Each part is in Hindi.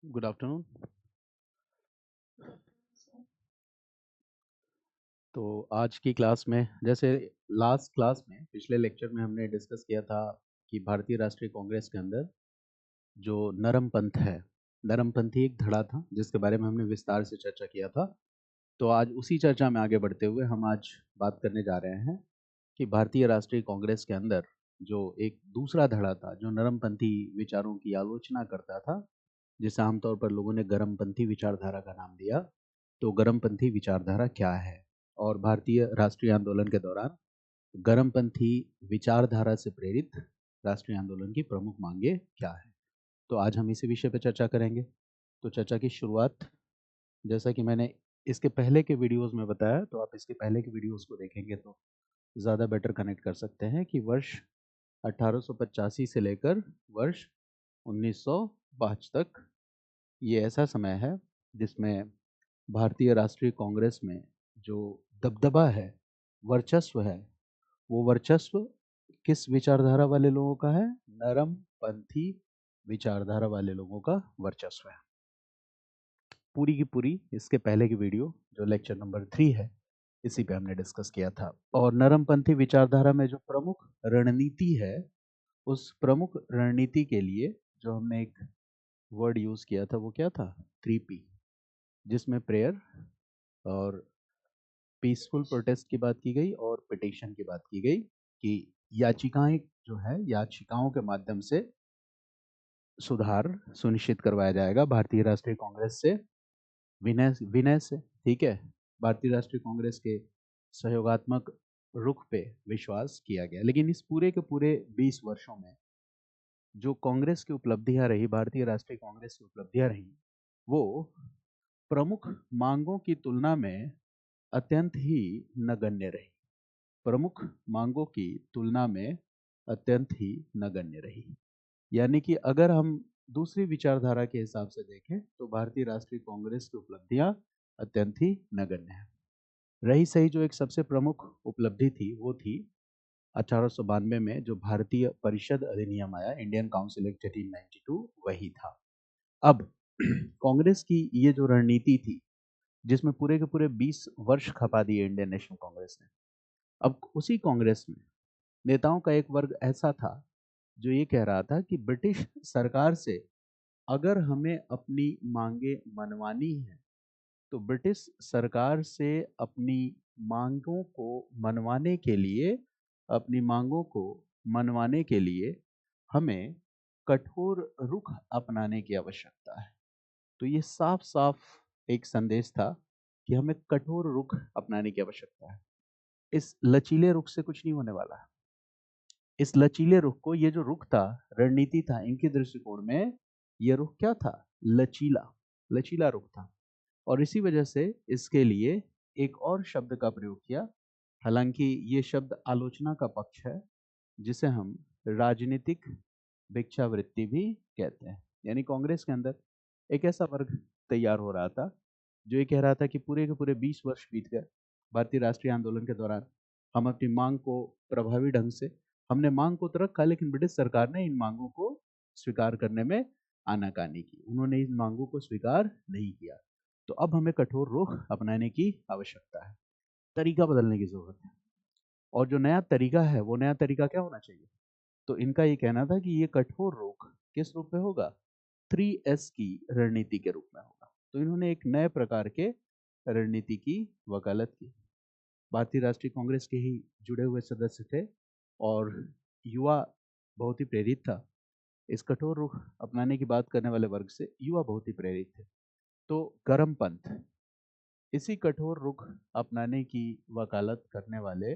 Good afternoon. तो आज की क्लास में, जैसे लास्ट क्लास में, पिछले लेक्चर में हमने डिस्कस किया था कि भारतीय राष्ट्रीय कांग्रेस के अंदर जो नरम पंथ है, नरमपंथी एक धड़ा था जिसके बारे में हमने विस्तार से चर्चा किया था। तो आज उसी चर्चा में आगे बढ़ते हुए हम आज बात करने जा रहे हैं कि भारतीय राष्ट्रीय कांग्रेस के अंदर जो एक दूसरा धड़ा था जो नरमपंथी विचारों की आलोचना करता था, जिसे आमतौर पर लोगों ने गरमपंथी विचारधारा का नाम दिया। तो गरमपंथी विचारधारा क्या है और भारतीय राष्ट्रीय आंदोलन के दौरान गरमपंथी विचारधारा से प्रेरित राष्ट्रीय आंदोलन की प्रमुख मांगे क्या है। तो आज हम इसी विषय पर चर्चा करेंगे। तो चर्चा की शुरुआत, जैसा कि मैंने इसके पहले के वीडियोस में बताया, तो आप इसके पहले के वीडियोस को देखेंगे तो ज़्यादा बेटर कनेक्ट कर सकते हैं कि वर्ष 1885 से लेकर वर्ष 1905 तक ये ऐसा समय है जिसमें भारतीय राष्ट्रीय कांग्रेस में जो दबदबा है, वर्चस्व है, वो वर्चस्व किस विचारधारा वाले लोगों का है? नरम पंथी विचारधारा वाले लोगों का वर्चस्व है। पूरी की पूरी इसके पहले की वीडियो जो लेक्चर नंबर 3 है, इसी पे हमने डिस्कस किया था। और नरमपंथी विचारधारा में जो प्रमुख रणनीति है, उस प्रमुख रणनीति के लिए जो हमने एक वर्ड यूज किया था वो क्या था? 3P, जिसमें प्रेयर और पीसफुल प्रोटेस्ट की बात की गई और पिटीशन की बात की गई कि याचिकाएं जो है, याचिकाओं के माध्यम से सुधार सुनिश्चित करवाया जाएगा भारतीय राष्ट्रीय कांग्रेस से, विनय विनय से। ठीक है, भारतीय राष्ट्रीय कांग्रेस के सहयोगात्मक रुख पे विश्वास किया गया। लेकिन इस पूरे के पूरे 20 वर्षों में जो कांग्रेस की उपलब्धियां रही, भारतीय राष्ट्रीय कांग्रेस की उपलब्धियां रही, वो प्रमुख मांगों की तुलना में अत्यंत ही नगण्य रही। प्रमुख मांगों की तुलना में अत्यंत ही नगण्य रही। यानी कि अगर हम दूसरी विचारधारा के हिसाब से देखें तो भारतीय राष्ट्रीय कांग्रेस की उपलब्धियां अत्यंत ही नगण्य है। रही सही जो एक सबसे प्रमुख उपलब्धि थी वो थी 1892 में जो भारतीय परिषद अधिनियम आया, इंडियन काउंसिल एक्ट 1892, वही था। अब कांग्रेस की ये जो रणनीति थी, जिसमें पूरे के पूरे 20 वर्ष खपा दिए इंडियन नेशनल कांग्रेस ने, अब उसी कांग्रेस में नेताओं का एक वर्ग ऐसा था जो ये कह रहा था कि ब्रिटिश सरकार से अगर हमें अपनी मांगे मनवानी है तो ब्रिटिश सरकार से अपनी मांगों को मनवाने के लिए, अपनी मांगों को मनवाने के लिए हमें कठोर रुख अपनाने की आवश्यकता है। तो ये साफ साफ एक संदेश था कि हमें कठोर रुख अपनाने की आवश्यकता है। इस लचीले रुख से कुछ नहीं होने वाला है। इस लचीले रुख को, ये जो रुख था, रणनीति था, इनके दृष्टिकोण में ये रुख क्या था? लचीला, लचीला रुख था। और इसी वजह से इसके लिए एक और शब्द का प्रयोग किया, हालांकि ये शब्द आलोचना का पक्ष है, जिसे हम राजनीतिक भिक्षावृत्ति भी कहते हैं। यानी कांग्रेस के अंदर एक ऐसा वर्ग तैयार हो रहा था जो ये कह रहा था कि पूरे के पूरे 20 वर्ष बीत गए भारतीय राष्ट्रीय आंदोलन के दौरान, हम अपनी मांग को प्रभावी ढंग से, हमने मांग को तो रखा लेकिन ब्रिटिश सरकार ने इन मांगों को स्वीकार करने में आनाकानी की, उन्होंने इन मांगों को स्वीकार नहीं किया। तो अब हमें कठोर रुख अपनाने की आवश्यकता है, तरीका बदलने की जरूरत है। और जो नया तरीका है वो नया तरीका क्या होना चाहिए? तो इनका ये कहना था कि ये कठोर रुख किस रूप में होगा? 3S की रणनीति के रूप में होगा। तो इन्होंने एक नए प्रकार के रणनीति की वकालत की। भारतीय राष्ट्रीय कांग्रेस के ही जुड़े हुए सदस्य थे और युवा बहुत ही प्रेरित था। इस कठोर रुख अपनाने की बात करने वाले वर्ग से युवा बहुत ही प्रेरित थे। तो गरम पंथ, इसी कठोर रुख अपनाने की वकालत करने वाले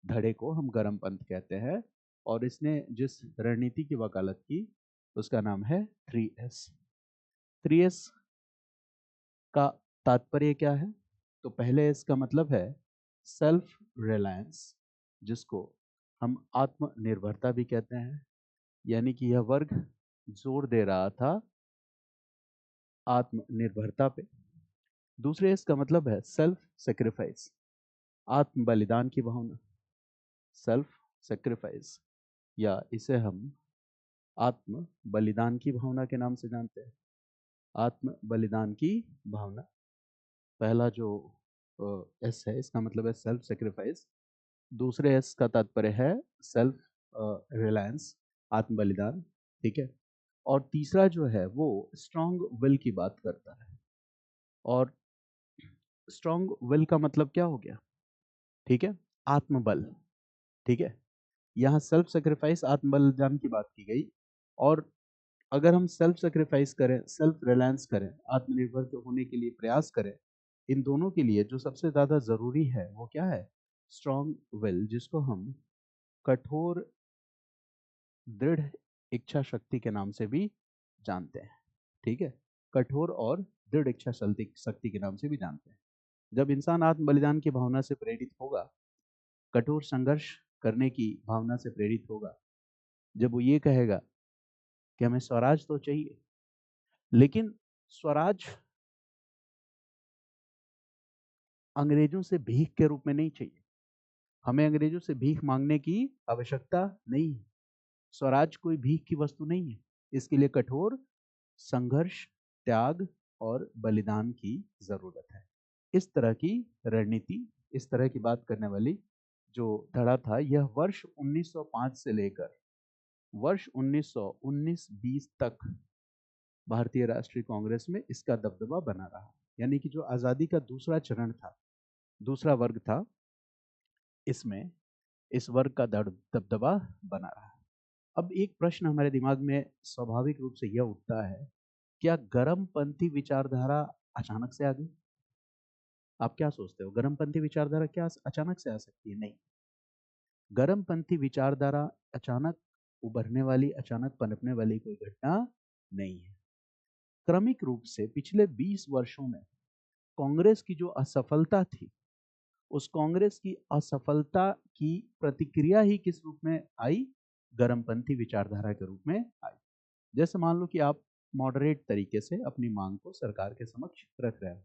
धड़े को हम गरम पंथ कहते हैं। और इसने जिस रणनीति की वकालत की उसका नाम है 3S। 3S का तात्पर्य क्या है? तो पहले इसका मतलब है सेल्फ रिलायंस, जिसको हम आत्मनिर्भरता भी कहते हैं। यानी कि यह वर्ग जोर दे रहा था आत्मनिर्भरता पे। दूसरे इसका मतलब है सेल्फ सेक्रीफाइस, आत्म बलिदान की भावना, सेल्फ सेक्रीफाइस, या इसे हम आत्म बलिदान की भावना के नाम से जानते हैं। आत्म बलिदान की भावना। पहला जो एस है इसका मतलब है सेल्फ सेक्रीफाइस। दूसरे एस का तात्पर्य है सेल्फ रिलायंस, आत्म बलिदान। ठीक है। और तीसरा जो है वो स्ट्रॉन्ग विल की बात करता है। और स्ट्रॉन्ग विल का मतलब क्या हो गया? ठीक है, आत्मबल। ठीक है, यहाँ सेल्फ सेक्रीफाइस आत्म बलिदान की बात की गई। और अगर हम सेल्फ सेक्रीफाइस करें, सेल्फ रिलायंस करें, आत्मनिर्भर होने के लिए प्रयास करें, इन दोनों के लिए जो सबसे ज्यादा जरूरी है वो क्या है? स्ट्रॉन्ग विल, जिसको हम कठोर दृढ़ इच्छा शक्ति के नाम से भी जानते हैं। ठीक है, कठोर और दृढ़ इच्छा शक्ति के नाम से भी जानते हैं। जब इंसान आत्म बलिदान की भावना से प्रेरित होगा, कठोर संघर्ष करने की भावना से प्रेरित होगा, जब वो ये कहेगा कि हमें स्वराज तो चाहिए, लेकिन स्वराज अंग्रेजों से भीख के रूप में नहीं चाहिए। हमें अंग्रेजों से भीख मांगने की आवश्यकता नहीं है। स्वराज कोई भीख की वस्तु नहीं है। इसके लिए कठोर संघर्ष, त्याग और बलिदान की जरूरत है। इस तरह की रणनीति, इस तरह की बात करने वाली जो धड़ा था, यह वर्ष 1905 से लेकर वर्ष 1919-20 तक भारतीय राष्ट्रीय कांग्रेस में इसका दबदबा बना रहा। यानी कि जो आजादी का दूसरा चरण था, दूसरा वर्ग था, इसमें इस वर्ग का दबदबा बना रहा। अब एक प्रश्न हमारे दिमाग में स्वाभाविक रूप से यह उठता है, क्या गर्मपंथी विचारधारा अचानक से आ गई? आप क्या सोचते हो, गर्मपंथी विचारधारा क्या अचानक से आ सकती है? नहीं, गर्मपंथी विचारधारा अचानक उभरने वाली, अचानक पनपने वाली कोई घटना नहीं है। क्रमिक रूप से पिछले 20 वर्षों में कांग्रेस की जो असफलता थी, उस कांग्रेस की असफलता की प्रतिक्रिया ही किस रूप में आई? गर्मपंथी विचारधारा के रूप में आई। जैसे मान लो कि आप मॉडरेट तरीके से अपनी मांग को सरकार के समक्ष रख रहे हो,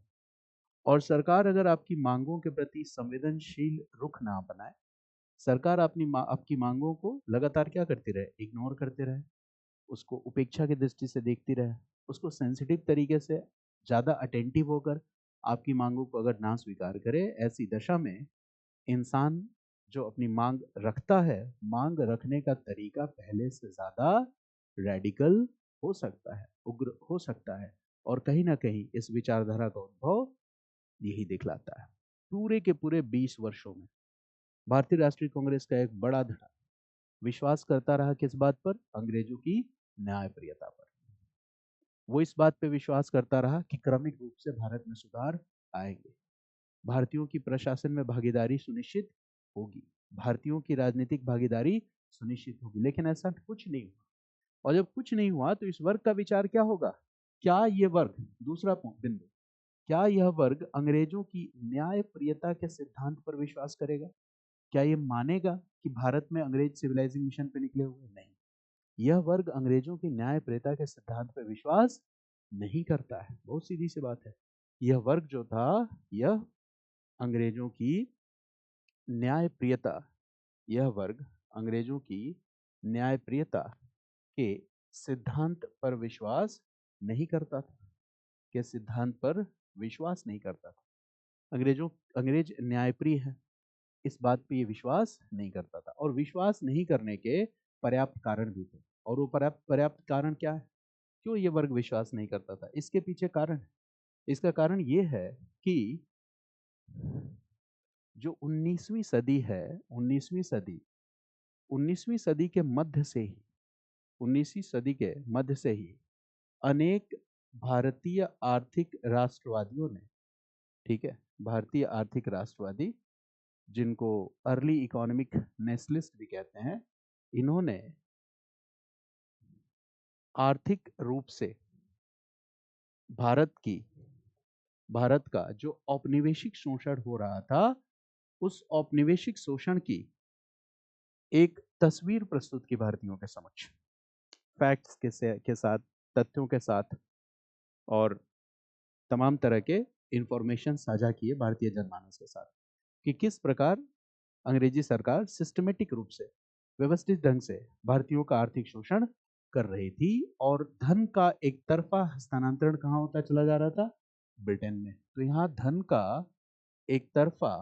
और सरकार अगर आपकी मांगों के प्रति संवेदनशील रुख ना बनाए, सरकार आपकी मांगों को लगातार क्या करती रहे? इग्नोर करते रहे, उसको उपेक्षा की दृष्टि से देखती रहे, उसको सेंसिटिव तरीके से ज़्यादा अटेंटिव होकर आपकी मांगों को अगर ना स्वीकार करे, ऐसी दशा में इंसान जो अपनी मांग रखता है, मांग रखने का तरीका पहले से ज़्यादा रेडिकल हो सकता है, उग्र हो सकता है। और कहीं ना कहीं इस विचारधारा का उद्भव यही दिखलाता है। पूरे के पूरे 20 वर्षों में भारतीय राष्ट्रीय कांग्रेस का एक बड़ा धड़ा विश्वास करता रहा किस बात पर? अंग्रेजों की न्यायप्रियता पर। वो इस बात पे विश्वास करता रहा कि क्रमिक रूप से भारत में सुधार आएंगे, भारतीयों की प्रशासन में भागीदारी सुनिश्चित होगी, भारतीयों की राजनीतिक भागीदारी सुनिश्चित होगी। लेकिन ऐसा कुछ नहीं हुआ। और जब कुछ नहीं हुआ तो इस वर्ग का विचार क्या होगा? क्या ये वर्ग, दूसरा बिंदु, क्या यह वर्ग अंग्रेजों की न्यायप्रियता के सिद्धांत पर विश्वास करेगा? क्या ये मानेगा कि भारत में अंग्रेज सिविलाइजिंग मिशन पे निकले हुए? नहीं, यह वर्ग अंग्रेजों की न्यायप्रियता के सिद्धांत पर विश्वास नहीं करता है। बहुत सीधी सी बात है। यह वर्ग जो था, यह अंग्रेजों की न्यायप्रियता, यह वर्ग अंग्रेजों की न्यायप्रियता के सिद्धांत पर विश्वास नहीं करता था, के सिद्धांत पर विश्वास नहीं करता था। अंग्रेज न्यायप्रिय है, इस बात पे ये विश्वास नहीं करता था। और विश्वास नहीं करने के पर्याप्त कारण भी थे। और वो पर्याप्त कारण क्या है? क्यों ये वर्ग विश्वास नहीं करता था? इसके पीछे कारण है। इसका कारण ये है कि जो 19वीं सदी है, 19वीं सदी के मध्य से ही, 19वीं सदी के मध्य से ही अनेक भारतीय आर्थिक राष्ट्रवादियों ने, ठीक है, भारतीय आर्थिक राष्ट्रवादी, जिनको अर्ली इकोनॉमिक नेशनलिस्ट भी कहते हैं, इन्होंने आर्थिक रूप से भारत का जो औपनिवेशिक शोषण हो रहा था, उस औपनिवेशिक शोषण की एक तस्वीर प्रस्तुत की भारतीयों के समक्ष, फैक्ट्स के साथ, तथ्यों के साथ, और तमाम तरह के इंफॉर्मेशन साझा किए भारतीय जनमानस के साथ कि किस प्रकार अंग्रेजी सरकार सिस्टमेटिक रूप से, व्यवस्थित ढंग से भारतीयों का आर्थिक शोषण कर रही थी और धन का एक तरफा हस्तांतरण कहाँ होता चला जा रहा था? ब्रिटेन में। तो यहाँ धन का एक तरफा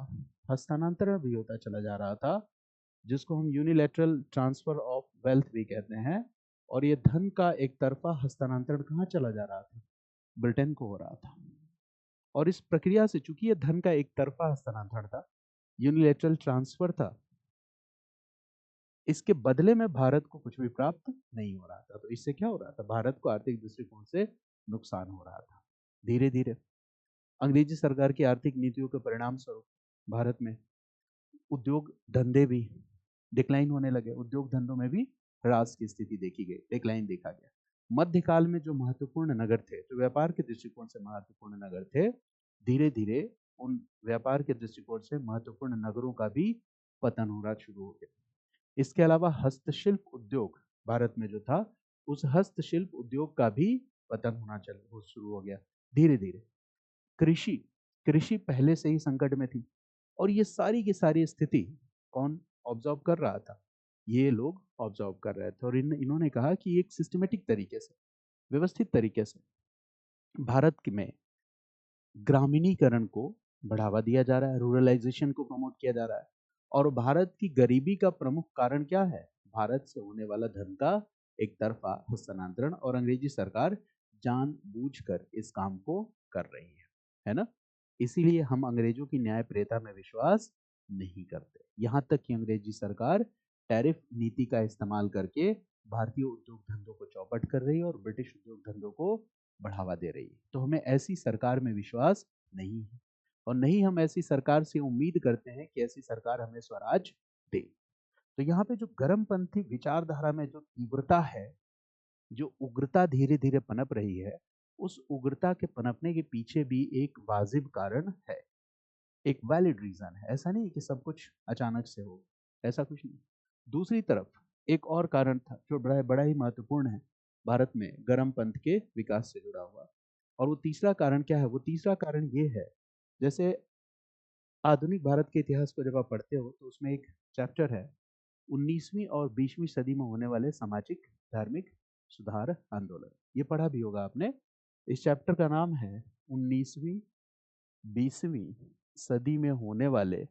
हस्तांतरण भी होता चला जा रहा था, जिसको हम यूनिलैटरल ट्रांसफर ऑफ वेल्थ भी कहते हैं। और ये धन का एक तरफा हस्तांतरण कहाँ चला जा रहा था? ब्रिटेन को हो रहा था। और इस प्रक्रिया से, चूंकि ये धन का एक तरफा हस्तांतरण था, यूनिलैटरल ट्रांसफर था, इसके बदले में भारत को कुछ भी प्राप्त नहीं हो रहा था। तो इससे क्या हो रहा था? भारत को आर्थिक दृष्टिकोण से नुकसान हो रहा था। धीरे धीरे अंग्रेजी सरकार की आर्थिक नीतियों के परिणाम स्वरूप भारत में उद्योग धंधे भी डिक्लाइन होने लगे। उद्योग धंधों में भी ह्रास की स्थिति देखी गई, डिक्लाइन देखा गया। मध्यकाल में जो महत्वपूर्ण नगर थे, जो व्यापार के दृष्टिकोण से महत्वपूर्ण नगर थे, धीरे धीरे उन व्यापार के दृष्टिकोण से महत्वपूर्ण नगरों का भी पतन होना शुरू हो गया। इसके अलावा हस्तशिल्प उद्योग भारत में जो था, उस हस्तशिल्प उद्योग का भी पतन होना शुरू हो गया धीरे धीरे। कृषि कृषि पहले से ही संकट में थी, और ये सारी की सारी स्थिति कौन ऑब्जर्व कर रहा था? ये लोग ऑब्जर्व कर रहे थे। और इन्होंने कहा कि एक सिस्टमेटिक तरीके से, व्यवस्थित तरीके से भारत में ग्रामीणीकरण को बढ़ावा दिया जा रहा है, रूरलाइजेशन को प्रमोट किया जा रहा है। और भारत की गरीबी का प्रमुख कारण क्या है? भारत से होने वाला धन का एक तरफा हस्तांतरण। और अंग्रेजी सरकार जानबूझकर इस काम को कर रही है ना? इसीलिए हम अंग्रेजों की न्यायप्रियता में विश्वास नहीं करते। यहां तक कि अंग्रेजी सरकार टैरिफ नीति का इस्तेमाल करके भारतीय उद्योग धंधों को चौपट कर रही है और ब्रिटिश उद्योग धंधों को बढ़ावा दे रही है। तो हमें ऐसी सरकार में विश्वास नहीं है, और नहीं हम ऐसी सरकार से उम्मीद करते हैं कि ऐसी सरकार हमें स्वराज दे। तो यहाँ पे जो गर्मपंथी विचारधारा में जो तीव्रता है, जो उग्रता धीरे धीरे पनप रही है, उस उग्रता के पनपने के पीछे भी एक वाजिब कारण है, एक वैलिड रीजन है। ऐसा नहीं कि सब कुछ अचानक से हो, ऐसा कुछ नहीं। दूसरी तरफ एक और कारण था जो बड़ा ही महत्वपूर्ण है भारत में गर्म पंथ के विकास से जुड़ा हुआ। और वो तीसरा कारण क्या है? वो तीसरा कारण ये है, जैसे आधुनिक भारत के इतिहास को जब आप पढ़ते हो तो उसमें एक चैप्टर है 19वीं और 20वीं सदी में होने वाले सामाजिक धार्मिक सुधार आंदोलन। ये पढ़ा भी होगा आपने। इस चैप्टर का नाम है 19वीं 20वीं सदी में होने वाले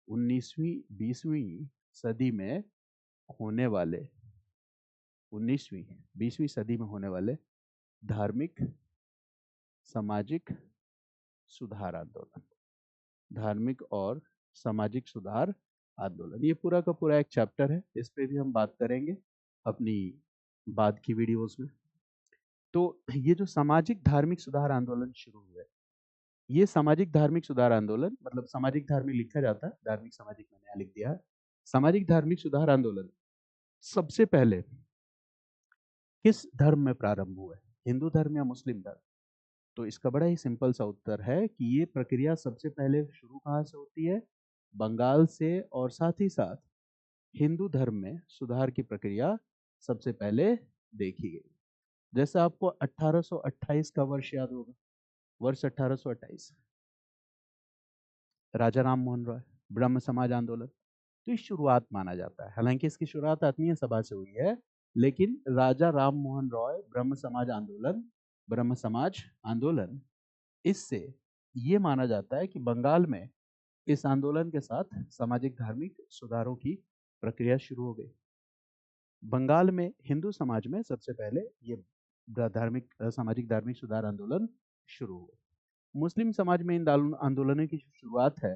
19वीं 20वीं सदी में होने वाले 19वीं 20वीं सदी में होने वाले धार्मिक सामाजिक सुधार आंदोलन। धार्मिक और सामाजिक सुधार आंदोलन, ये पूरा का पूरा एक चैप्टर है। इस पे भी हम बात करेंगे अपनी बाद की वीडियोस में। तो ये जो सामाजिक धार्मिक सुधार आंदोलन शुरू हुए, ये सामाजिक धार्मिक सुधार आंदोलन, मतलब सामाजिक धार्मिक लिखा जाता है, धार्मिक सामाजिक मैंने यहाँ लिख दिया है। सामाजिक धार्मिक सुधार आंदोलन सबसे पहले किस धर्म में प्रारंभ हुआ है? हिंदू धर्म या मुस्लिम धर्म? तो इसका बड़ा ही सिंपल सा उत्तर है कि ये प्रक्रिया सबसे पहले शुरू कहाँ से होती है? बंगाल से। और साथ ही साथ हिंदू धर्म में सुधार की प्रक्रिया सबसे पहले देखी गई। जैसे आपको 1828 का वर्ष याद होगा, वर्ष 1828, राजा राम मोहन रॉय ब्रह्म समाज आंदोलन। तो ये शुरुआत माना जाता है, हालांकि इसकी शुरुआत आत्मीय सभा से हुई है, लेकिन राजा राम मोहन रॉय ब्रह्म समाज आंदोलन, ब्रह्म समाज आंदोलन, इससे ये माना जाता है कि बंगाल में इस आंदोलन के साथ सामाजिक धार्मिक सुधारों की प्रक्रिया शुरू हो गई। बंगाल में हिंदू समाज में सबसे पहले ये धार्मिक सामाजिक धार्मिक सुधार आंदोलन शुरू हुए। मुस्लिम समाज में इन आंदोलनों की शुरुआत है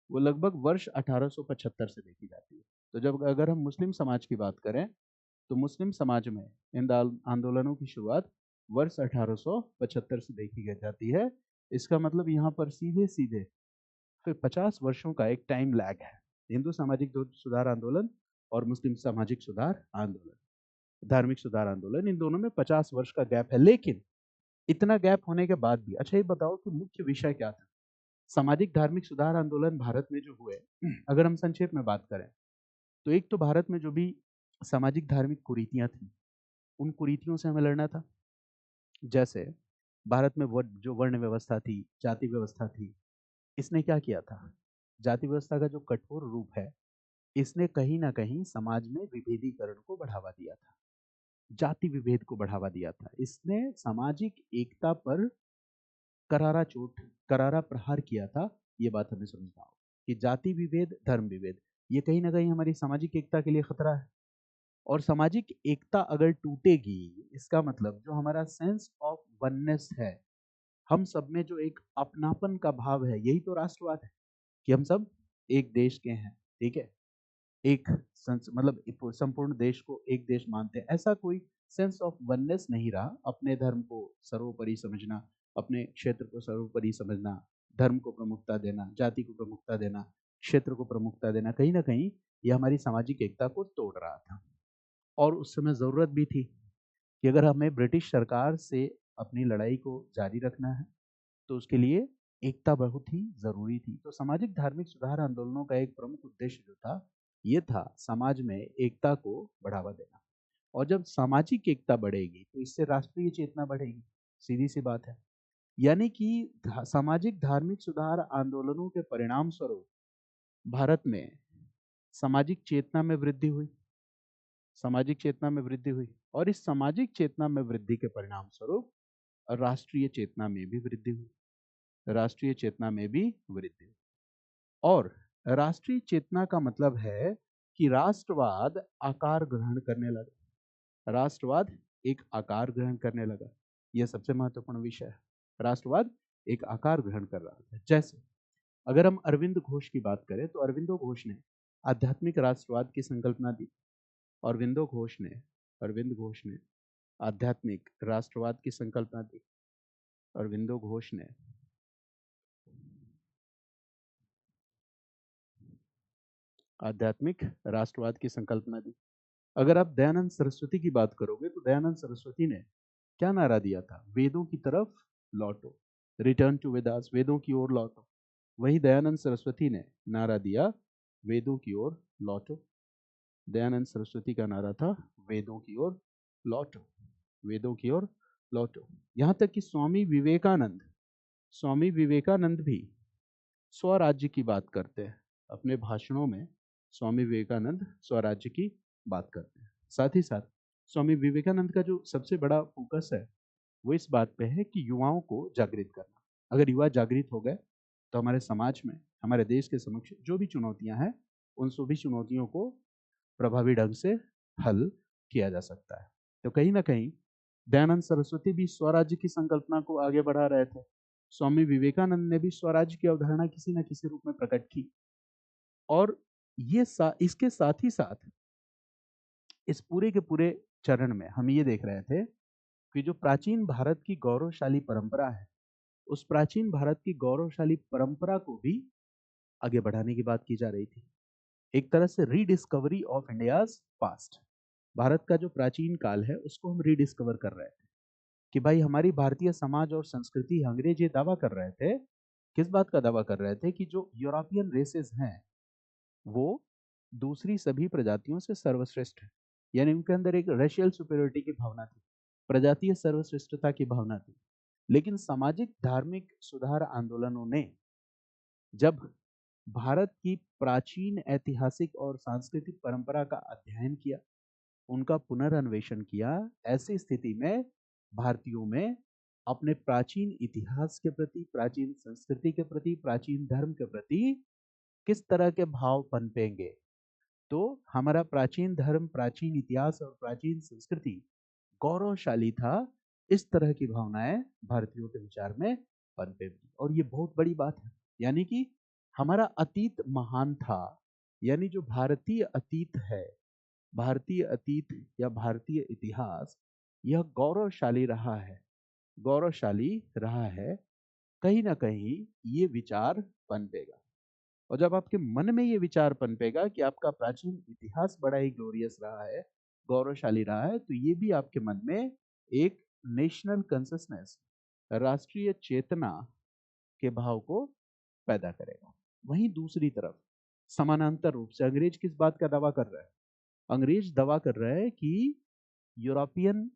वो लगभग वर्ष 1875 से देखी जाती है। तो जब अगर हम मुस्लिम समाज की बात करें तो मुस्लिम समाज में इन आंदोलनों की शुरुआत वर्ष 1875 से देखी जाती है। इसका मतलब यहाँ पर सीधे सीधे फिर 50 वर्षों का एक टाइम लैग है। हिंदू सामाजिक सुधार आंदोलन और मुस्लिम सामाजिक सुधार आंदोलन, धार्मिक सुधार आंदोलन, इन दोनों में 50 वर्ष का गैप है। लेकिन इतना गैप होने के बाद भी, अच्छा ये बताओ कि मुख्य विषय क्या था? सामाजिक धार्मिक सुधार आंदोलन भारत में जो हुए, अगर हम संक्षेप में बात करें तो एक तो भारत में जो भी सामाजिक धार्मिक कुरीतियां थी, उन कुरीतियों से हमें लड़ना था। जैसे भारत में जो वर्ण व्यवस्था थी, जाति व्यवस्था थी, इसने क्या किया था? जाति व्यवस्था का जो कठोर रूप है, इसने कहीं ना कहीं समाज में विभेदीकरण को बढ़ावा दिया था। जाति विभेद को बढ़ावा दिया था। इसने सामाजिक एकता पर करारा प्रहार किया था। ये बात हमें समझना होगा कि जाति विभेद, धर्म विभेद, ये कहीं ना कहीं हमारी सामाजिक एकता के लिए खतरा है। और सामाजिक एकता अगर टूटेगी, इसका मतलब जो हमारा सेंस ऑफ वननेस है, हम सब में जो एक अपनापन का भाव है, यही तो राष्ट्रवाद है कि हम सब एक देश के हैं, ठीक है, एक मतलब संपूर्ण देश को एक देश मानते हैं। ऐसा कोई सेंस ऑफ वननेस नहीं रहा। अपने धर्म को सर्वोपरि समझना, अपने क्षेत्र को सर्वोपरि समझना, धर्म को प्रमुखता देना, जाति को प्रमुखता देना, क्षेत्र को प्रमुखता देना, कहीं ना कहीं यह हमारी सामाजिक एकता को तोड़ रहा था। और उस समय जरूरत भी थी कि अगर हमें ब्रिटिश सरकार से अपनी लड़ाई को जारी रखना है तो उसके लिए एकता बहुत ही जरूरी थी। तो सामाजिक धार्मिक सुधार आंदोलनों का एक प्रमुख उद्देश्य जो था, ये था समाज में एकता को बढ़ावा देना। और जब सामाजिक एकता बढ़ेगी तो इससे राष्ट्रीय चेतना बढ़ेगी, सीधी सी बात है। यानी कि सामाजिक धार्मिक सुधार आंदोलनों के परिणाम स्वरूप भारत में सामाजिक चेतना में वृद्धि हुई, सामाजिक चेतना में वृद्धि हुई। और इस सामाजिक चेतना में वृद्धि के परिणाम स्वरूप राष्ट्रीय चेतना में भी वृद्धि हुई, राष्ट्रीय चेतना में भी वृद्धि हुई। और राष्ट्रीय चेतना का मतलब है कि राष्ट्रवाद आकार ग्रहण करने लगा, राष्ट्रवाद एक आकार ग्रहण करने लगा। यह सबसे महत्वपूर्ण विषय है। राष्ट्रवाद एक आकार ग्रहण कर रहा था। जैसे अगर हम अरविंद घोष की बात करें तो अरविंदो घोष ने आध्यात्मिक राष्ट्रवाद की संकल्पना दी। अरविंद घोष ने आध्यात्मिक राष्ट्रवाद की संकल्पना दी। अरविंदो घोष ने आध्यात्मिक राष्ट्रवाद की संकल्पना दी। अगर आप दयानंद सरस्वती की बात करोगे तो दयानंद सरस्वती ने क्या नारा दिया था? वेदों की तरफ लौटो, रिटर्न टू वेदास, वेदों की ओर लौटो। वही दयानंद सरस्वती ने नारा दिया, वेदों की ओर लौटो। दयानंद सरस्वती का नारा था, वेदों की ओर लौटो, वेदों की ओर लौटो। यहां तक कि स्वामी विवेकानंद भी स्वराज्य की बात करते हैं अपने भाषणों में। स्वामी विवेकानंद स्वराज्य की बात करते हैं। साथ ही साथ स्वामी विवेकानंद का जो सबसे बड़ा फोकस है वो इस बात पे है कि युवाओं को जागृत करना। अगर युवा जागृत हो गए तो हमारे समाज में, हमारे देश के समक्ष जो भी चुनौतियां हैं, उन सभी चुनौतियों को प्रभावी ढंग से हल किया जा सकता है। तो कहीं ना कहीं दयानंद सरस्वती भी स्वराज्य की संकल्पना को आगे बढ़ा रहे थे। स्वामी विवेकानंद ने भी स्वराज्य की अवधारणा किसी न किसी रूप में प्रकट की। और इसके साथ ही साथ इस पूरे के पूरे चरण में हम ये देख रहे थे कि जो प्राचीन भारत की गौरवशाली परंपरा है, उस प्राचीन भारत की गौरवशाली परंपरा को भी आगे बढ़ाने की बात की जा रही थी। एक तरह से rediscovery of India's past, Bharat का जो प्राचीन काल है उसको हम रीडिस्कवर कर रहे थे कि भाई हमारी भारतीय समाज और संस्कृति, अंग्रेज ये दावा कर रहे थे, किस बात का दावा कर रहे थे कि जो यूरोपियन रेसेस हैं वो दूसरी सभी प्रजातियों से सर्वश्रेष्ठ है। यानी उनके अंदर एक रेशियल सुपेरियोरिटी की भावना थी, प्रजातीय सर्वश्रेष्ठता की भावना थी। लेकिन सामाजिक धार्मिक सुधार आंदोलनों ने जब भारत की प्राचीन ऐतिहासिक और सांस्कृतिक परंपरा का अध्ययन किया, उनका पुनर्न्वेषण किया, ऐसी स्थिति में भारतीयों में अपने प्राचीन इतिहास के प्रति, प्राचीन संस्कृति के प्रति, प्राचीन धर्म के प्रति किस तरह के भाव पनपेंगे। तो हमारा प्राचीन धर्म, प्राचीन इतिहास और प्राचीन संस्कृति गौरवशाली था, इस तरह की भावनाएं भारतीयों के विचार में पनपेंगी। और ये बहुत बड़ी बात है। यानी कि हमारा अतीत महान था, यानी जो भारतीय अतीत है, भारतीय अतीत या भारतीय इतिहास, यह गौरवशाली रहा है, गौरवशाली रहा है। कहीं ना कहीं ये विचार पनपेगा। और जब आपके मन में ये विचार पनपेगा कि आपका प्राचीन इतिहास बड़ा ही ग्लोरियस रहा है, गौरवशाली रहा है, तो ये भी आपके मन में एक नेशनल कंसियसनेस, राष्ट्रीय चेतना के भाव को पैदा करेगा। वहीं दूसरी तरफ समानांतर रूप से अंग्रेज किस बात का दावा कर रहा है? अंग्रेज दावा कर रहा है कि यूरोपियन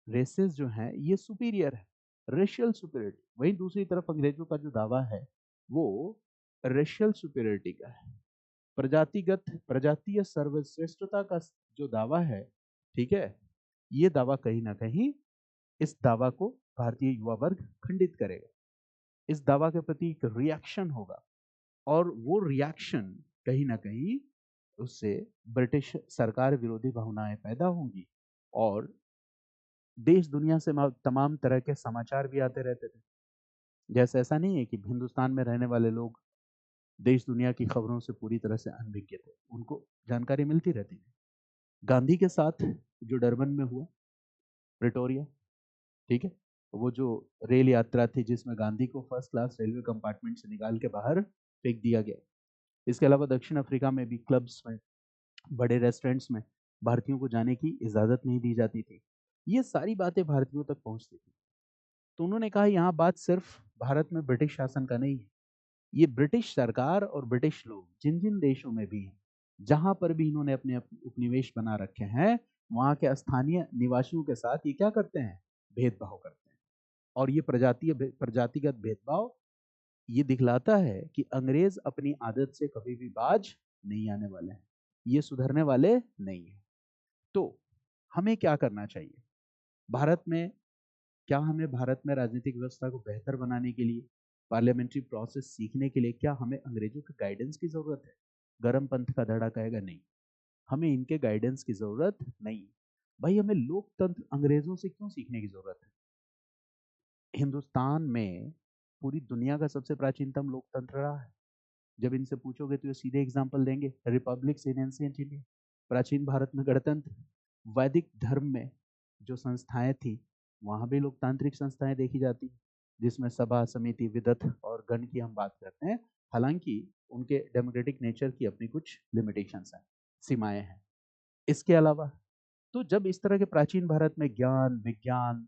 रेसेस जो हैं ये सुपीरियर है, रेशियल सुपीरियरिटी। वहीं दूसरी तरफ अंग्रेजों का जो दावा है वो रेशियल सुपीरियरिटी का है, प्रजातीय सर्वश्रेष्ठता का जो दावा है, ठीक है, ये दावा कहीं ना कहीं, इस दावा को भारतीय युवा वर्ग खंडित करेगा। इस दावा के प्रति एक रिएक्शन होगा, और वो रिएक्शन कहीं ना कहीं उससे ब्रिटिश सरकार विरोधी भावनाएं पैदा होंगी, और देश दुनिया से तमाम तरह के समाचार भी आते रहते थे। जैसे ऐसा नहीं है कि हिंदुस्तान में रहने वाले लोग देश दुनिया की खबरों से पूरी तरह से अनभिज्ञ थे, उनको जानकारी मिलती रहती थी। गांधी के साथ जो डरबन में हुआ, प्रिटोरिया, ठीक है, वो जो रेल यात्रा थी जिसमें गांधी को फर्स्ट क्लास रेलवे कंपार्टमेंट से निकाल के बाहर फेंक दिया गया। इसके अलावा दक्षिण अफ्रीका में भी क्लब्स में, बड़े रेस्टोरेंट्स में भारतीयों को जाने की इजाजत नहीं दी जाती थी। ये सारी बातें भारतीयों तक पहुंचती थी। तो उन्होंने कहा यहाँ बात सिर्फ भारत में ब्रिटिश शासन का नहीं है, ये ब्रिटिश सरकार और ब्रिटिश लोग जिन जिन देशों में भी हैं, जहां पर भी इन्होंने अपने उपनिवेश बना रखे हैं, वहां के स्थानीय निवासियों के साथ ये क्या करते हैं, भेदभाव करते हैं। और ये प्रजातिगत भेदभाव ये दिखलाता है कि अंग्रेज अपनी आदत से कभी भी बाज नहीं आने वाले हैं, ये सुधरने वाले नहीं है। तो हमें क्या करना चाहिए भारत में? क्या हमें भारत में राजनीतिक व्यवस्था को बेहतर बनाने के लिए, पार्लियामेंट्री प्रोसेस सीखने के लिए, क्या हमें अंग्रेजों के गाइडेंस की जरूरत है? गरम पंथ का धड़ा कहेगा नहीं, हमें इनके गाइडेंस की जरूरत नहीं। भाई हमें लोकतंत्र अंग्रेजों से क्यों सीखने की जरूरत है? हिंदुस्तान में पूरी दुनिया का सबसे प्राचीनतम लोकतंत्र रहा है। जब इनसे पूछोगे तो ये सीधे एग्जाम्पल देंगे, रिपब्लिक इन एंशिएंट इंडिया, प्राचीन भारत में गणतंत्र। वैदिक धर्म में जो संस्थाएं थी, वहां भी लोकतांत्रिक संस्थाएं देखी जाती, जिसमें सभा, समिति, विदत और गण की हम बात करते हैं। हालांकि उनके डेमोक्रेटिक नेचर की अपनी कुछ लिमिटेशंस हैं, सीमाएं हैं। इसके अलावा तो जब इस तरह के प्राचीन भारत में ज्ञान, विज्ञान,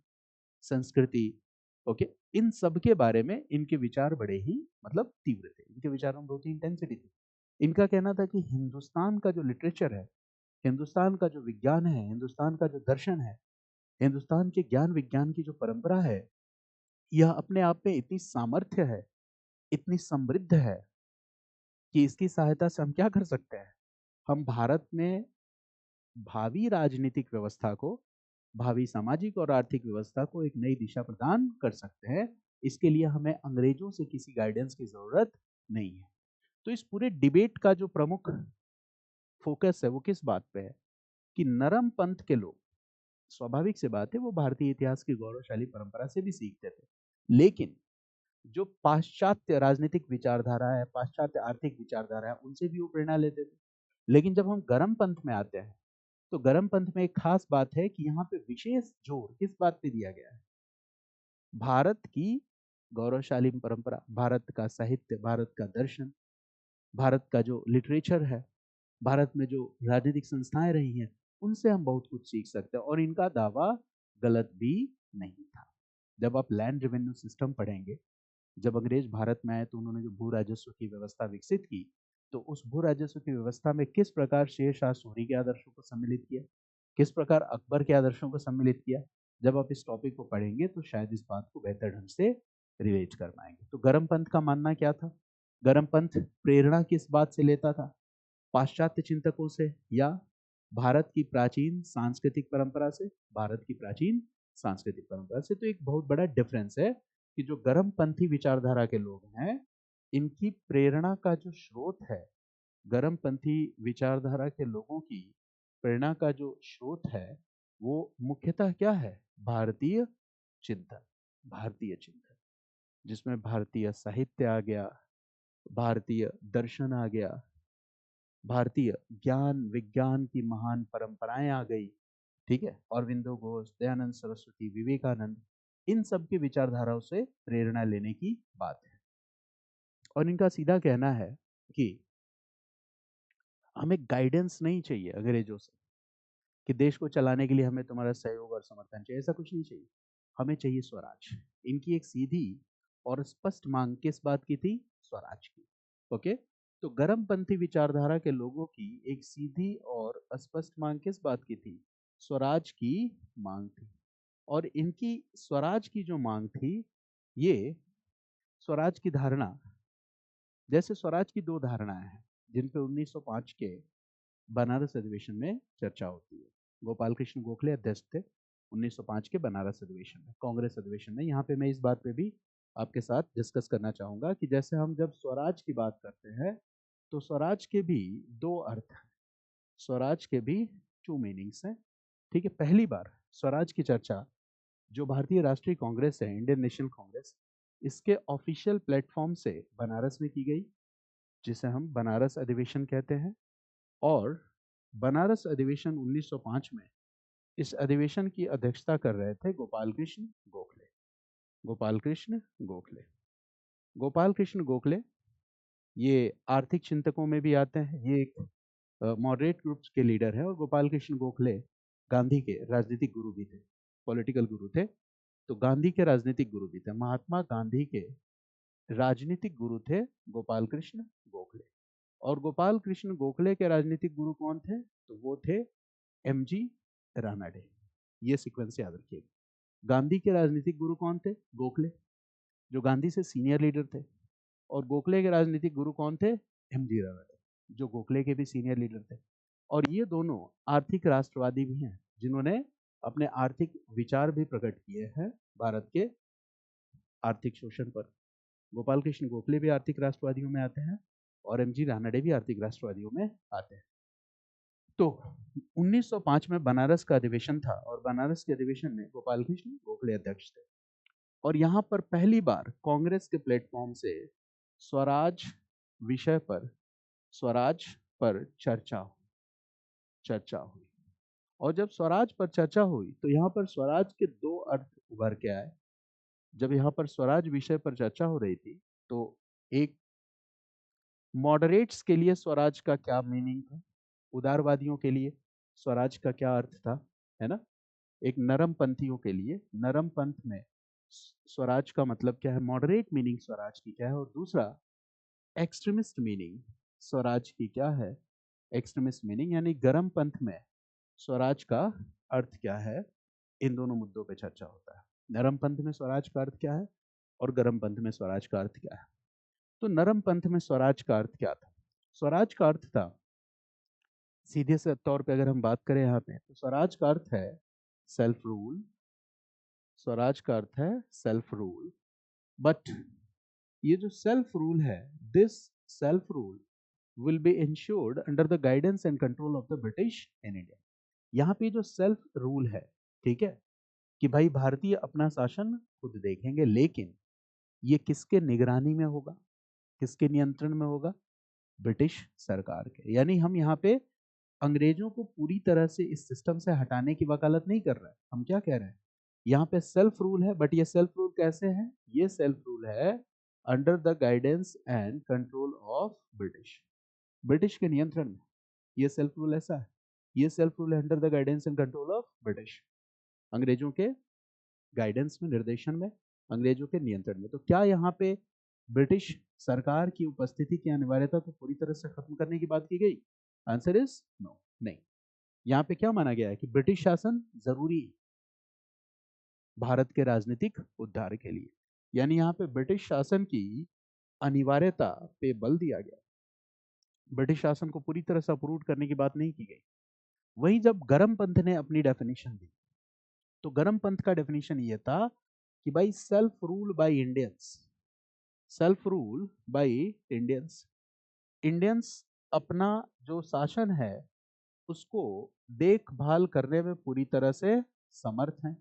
संस्कृति, ओके, इन सब के बारे में इनके विचार बड़े ही मतलब तीव्र थे, इनके विचारों में बहुत ही इंटेंसिटी थी। इनका कहना था कि हिंदुस्तान का जो लिटरेचर है, हिंदुस्तान का जो विज्ञान है, हिंदुस्तान का जो दर्शन है, हिंदुस्तान के ज्ञान विज्ञान की जो परंपरा है, यह अपने आप में इतनी सामर्थ्य है, इतनी समृद्ध है कि इसकी सहायता से हम क्या कर सकते हैं, हम भारत में भावी राजनीतिक व्यवस्था को, भावी सामाजिक और आर्थिक व्यवस्था को एक नई दिशा प्रदान कर सकते हैं। इसके लिए हमें अंग्रेजों से किसी गाइडेंस की जरूरत नहीं है। तो इस पूरे डिबेट का जो प्रमुख फोकस है वो किस बात पे है कि नरम पंथ के लोग, स्वाभाविक सी बात है, वो भारतीय इतिहास की गौरवशाली परंपरा से भी सीखते थे, लेकिन जो पाश्चात्य राजनीतिक विचारधारा है, पाश्चात्य आर्थिक विचारधारा है, उनसे भी वो प्रेरणा लेते थे। लेकिन जब हम गर्म पंथ में आते हैं, तो गर्म पंथ में एक खास बात है कि यहाँ पे विशेष जोर किस बात पे दिया गया है, भारत की गौरवशाली परंपरा, भारत का साहित्य, भारत का दर्शन, भारत का जो लिटरेचर है, भारत में जो राजनीतिक संस्थाएं रही हैं, उनसे हम बहुत कुछ सीख सकते हैं। और इनका दावा गलत भी नहीं था। जब आप लैंड रेवेन्यू सिस्टम पढ़ेंगे, जब अंग्रेज भारत में आए तो उन्होंने जो भू राजस्व की व्यवस्था विकसित की, तो उस भू राजस्व की व्यवस्था में किस प्रकार शेर शाह सूरी के आदर्शों को सम्मिलित किया, किस प्रकार अकबर के आदर्शों को सम्मिलित किया, जब आप इस टॉपिक को पढ़ेंगे तो शायद इस बात को बेहतर ढंग से रिलेट कर पाएंगे। तो गरम पंथ का मानना क्या था? गरम पंथ प्रेरणा किस बात से लेता था? पाश्चात्य चिंतकों से या भारत की प्राचीन सांस्कृतिक परंपरा से? भारत की प्राचीन सांस्कृतिक परंपरा से। तो एक बहुत बड़ा डिफरेंस है कि जो गर्मपंथी विचारधारा के लोग हैं, इनकी प्रेरणा का जो स्रोत है, गर्मपंथी विचारधारा के लोगों की प्रेरणा का जो स्रोत है, वो मुख्यतः क्या है? भारतीय चिंतन, भारतीय चिंतन, जिसमें भारतीय साहित्य आ गया, भारतीय दर्शन आ गया, भारतीय ज्ञान विज्ञान की महान परंपराएं आ गई, ठीक है, अरविंदो घोष, दयानंद सरस्वती, विवेकानंद, इन सब की विचारधाराओं से प्रेरणा लेने की बात है। और इनका सीधा कहना है कि हमें गाइडेंस नहीं चाहिए अंग्रेजों से कि देश को चलाने के लिए हमें तुम्हारा सहयोग और समर्थन चाहिए, ऐसा कुछ नहीं चाहिए। हमें चाहिए स्वराज। इनकी एक सीधी और स्पष्ट मांग किस बात की थी? स्वराज की। ओके, तो गर्मपंथी विचारधारा के लोगों की एक सीधी और स्पष्ट मांग किस बात की थी? स्वराज की मांग थी। और इनकी स्वराज की जो मांग थी, ये स्वराज की धारणा, जैसे स्वराज की दो धारणाएं हैं जिन पे 1905 के बनारस अधिवेशन में चर्चा होती है। गोपाल कृष्ण गोखले अध्यक्ष थे 1905 के बनारस अधिवेशन में, कांग्रेस अधिवेशन में। यहाँ पे मैं इस बात पे भी आपके साथ डिस्कस करना चाहूंगा कि जैसे हम जब स्वराज की बात करते हैं तो स्वराज के भी दो अर्थ हैं, स्वराज के भी टू मीनिंग्स हैं। ठीक है, पहली बार स्वराज की चर्चा जो भारतीय राष्ट्रीय कांग्रेस है, इंडियन नेशनल कांग्रेस, इसके ऑफिशियल प्लेटफॉर्म से बनारस में की गई, जिसे हम बनारस अधिवेशन कहते हैं। और बनारस अधिवेशन 1905 में इस अधिवेशन की अध्यक्षता कर रहे थे गोपाल कृष्ण गोखले। गोपाल कृष्ण गोखले, गोपाल कृष्ण गोखले ये आर्थिक चिंतकों में भी आते हैं, ये एक मॉडरेट ग्रुप्स के लीडर है। और गोपाल कृष्ण गोखले गांधी के राजनीतिक गुरु भी थे, पॉलिटिकल गुरु थे। तो गांधी के राजनीतिक गुरु भी थे, महात्मा गांधी के राजनीतिक गुरु थे गोपाल कृष्ण गोखले। और गोपाल कृष्ण गोखले के राजनीतिक गुरु कौन थे? तो वो थे एमजी रानाडे। ये सीक्वेंस याद रखिएगा। गांधी के राजनीतिक गुरु कौन थे? गोखले, जो गांधी से सीनियर लीडर थे। और गोखले के राजनीतिक गुरु कौन थे? एमजी रानाडे, जो गोखले के भी सीनियर लीडर थे। और ये दोनों आर्थिक राष्ट्रवादी भी हैं, जिन्होंने अपने आर्थिक विचार भी प्रकट किए हैं भारत के आर्थिक शोषण पर। गोपाल कृष्ण गोखले भी आर्थिक राष्ट्रवादियों में आते हैं और एमजी रानडे भी आर्थिक राष्ट्रवादियों में आते हैं। तो 1905 में बनारस का अधिवेशन था और बनारस के अधिवेशन में गोपाल कृष्ण गोखले अध्यक्ष थे। और यहाँ पर पहली बार कांग्रेस के प्लेटफॉर्म से स्वराज विषय पर, स्वराज पर चर्चा हुई। और जब स्वराज पर चर्चा हुई तो यहाँ पर स्वराज के दो अर्थ उभर के आए। जब यहाँ पर स्वराज विषय पर चर्चा हो रही थी तो एक मॉडरेट्स के लिए स्वराज का क्या मीनिंग था, उदारवादियों के लिए स्वराज का क्या अर्थ था, है ना। एक नरम पंथियों के लिए, नरम पंथ में स्वराज का मतलब क्या है, मॉडरेट मीनिंग स्वराज की क्या है। और दूसरा एक्सट्रीमिस्ट मीनिंग स्वराज की क्या है, एक्सट्रीमिस्ट मीनिंग यानी गर्म पंथ में स्वराज का अर्थ क्या है। इन दोनों मुद्दों पे चर्चा होता है। नरम पंथ में स्वराज का अर्थ क्या है और गर्म पंथ में स्वराज का अर्थ क्या है। तो नरम पंथ में स्वराज का अर्थ क्या था? स्वराज का अर्थ था, सीधे से तौर पे अगर हम बात करें यहाँ पे, तो स्वराज का अर्थ है सेल्फ रूल। स्वराज का अर्थ है सेल्फ रूल। बट ये जो सेल्फ रूल है, this self rule will be insured under the guidance and control of the British in India. यहाँ पे जो सेल्फ रूल है, ठीक है, कि भाई भारतीय अपना शासन खुद देखेंगे, लेकिन ये किसके निगरानी में होगा, किसके नियंत्रण में होगा? ब्रिटिश सरकार के। यानी हम यहाँ पे अंग्रेजों को पूरी तरह से इस सिस्टम से हटाने की वकालत नहीं कर रहे हैं। हम क्या कह रहे हैं, यहाँ पे सेल्फ रूल है, बट ये सेल्फ रूल कैसे है? ये सेल्फ रूल है under the guidance and control of British, British के नियंत्रण में ये सेल्फ रूल ऐसा है। ये सेल्फ रूल है under the guidance and control of British, अंग्रेजों के गाइडेंस में, निर्देशन में, अंग्रेजों के नियंत्रण में। तो क्या यहाँ पे ब्रिटिश सरकार की उपस्थिति की अनिवार्यता तो पूरी तरह से खत्म करने की बात की गई? आंसर इज नो, नहीं। यहाँ पे क्या माना गया है कि ब्रिटिश शासन जरूरी भारत के राजनीतिक उद्धार के लिए, यानी यहाँ पे ब्रिटिश शासन की अनिवार्यता पे बल दिया गया। ब्रिटिश शासन को पूरी तरह से अप्रूव करने की बात नहीं की गई। वहीं जब गर्म पंथ ने अपनी डेफिनेशन दी, तो गर्म पंथ का डेफिनेशन ये था कि भाई self rule by Indians, self rule by Indians, Indians अपना जो शासन है उसको देखभाल करने में पूरी तरह से समर्थ हैं।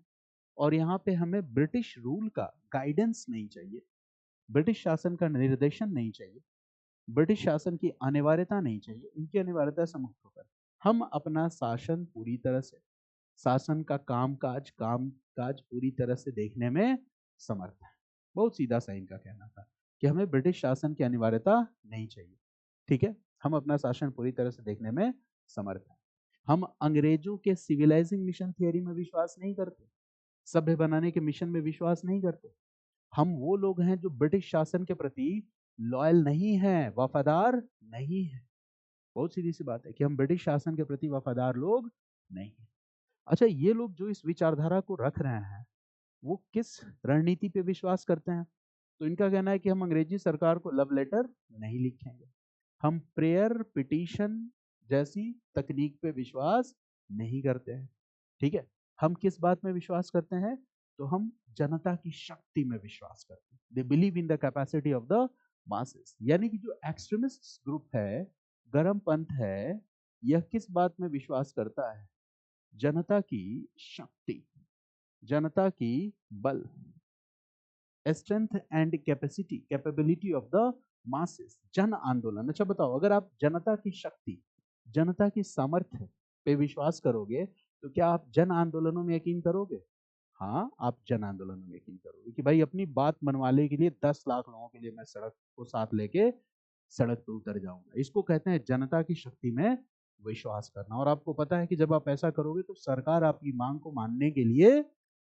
और यहाँ पे हमें ब्रिटिश रूल का गाइडेंस नहीं चाहिए, ब्रिटिश शासन का निर्देशन नहीं चाहिए, ब्रिटिश शासन की अनिवार्यता नहीं चाहिए। इनकी अनिवार्यता से मुक्त होकर हम अपना शासन पूरी तरह से, शासन का काम काज पूरी तरह से देखने में समर्थ है। बहुत सीधा सा इनका कहना था कि हमें ब्रिटिश शासन की अनिवार्यता नहीं चाहिए, ठीक है, हम अपना शासन पूरी तरह से देखने में समर्थ है। हम अंग्रेजों के सिविलाइजिंग मिशन थियरी में विश्वास नहीं करते, सभ्य बनाने के मिशन में विश्वास नहीं करते। हम वो लोग हैं जो ब्रिटिश शासन के प्रति लॉयल नहीं है, वफादार नहीं है। बहुत सीधी सी बात है कि हम ब्रिटिश शासन के प्रति वफादार लोग नहीं है। अच्छा, ये लोग जो इस विचारधारा को रख रहे हैं वो किस रणनीति पे विश्वास करते हैं? तो इनका कहना है कि हम अंग्रेजी सरकार को लव लेटर नहीं लिखेंगे, हम प्रेयर पिटीशन जैसी तकनीक पे विश्वास नहीं करते हैं। ठीक है, हम किस बात में विश्वास करते हैं? तो हम जनता की शक्ति में विश्वास करते हैं। They believe in the capacity of the masses. यानी कि जो एक्सट्रीमिस्ट ग्रुप है, गरम पंथ है, यह किस बात में विश्वास करता है? जनता की शक्ति, जनता की बल, strength and capacity, capability of the masses, जन आंदोलन। अच्छा बताओ, अगर आप जनता की शक्ति, जनता की सामर्थ्य पे विश्वास करोगे तो क्या आप जन आंदोलनों में यकीन करोगे? हाँ, आप जन आंदोलनों में यकीन करोगे कि भाई अपनी बात मनवाने के लिए 10 लाख लोगों के लिए मैं सड़क को साथ लेके सड़क पर उतर जाऊंगा। इसको कहते हैं जनता की शक्ति में विश्वास करना। और आपको पता है कि जब आप ऐसा करोगे तो सरकार आपकी मांग को मानने के लिए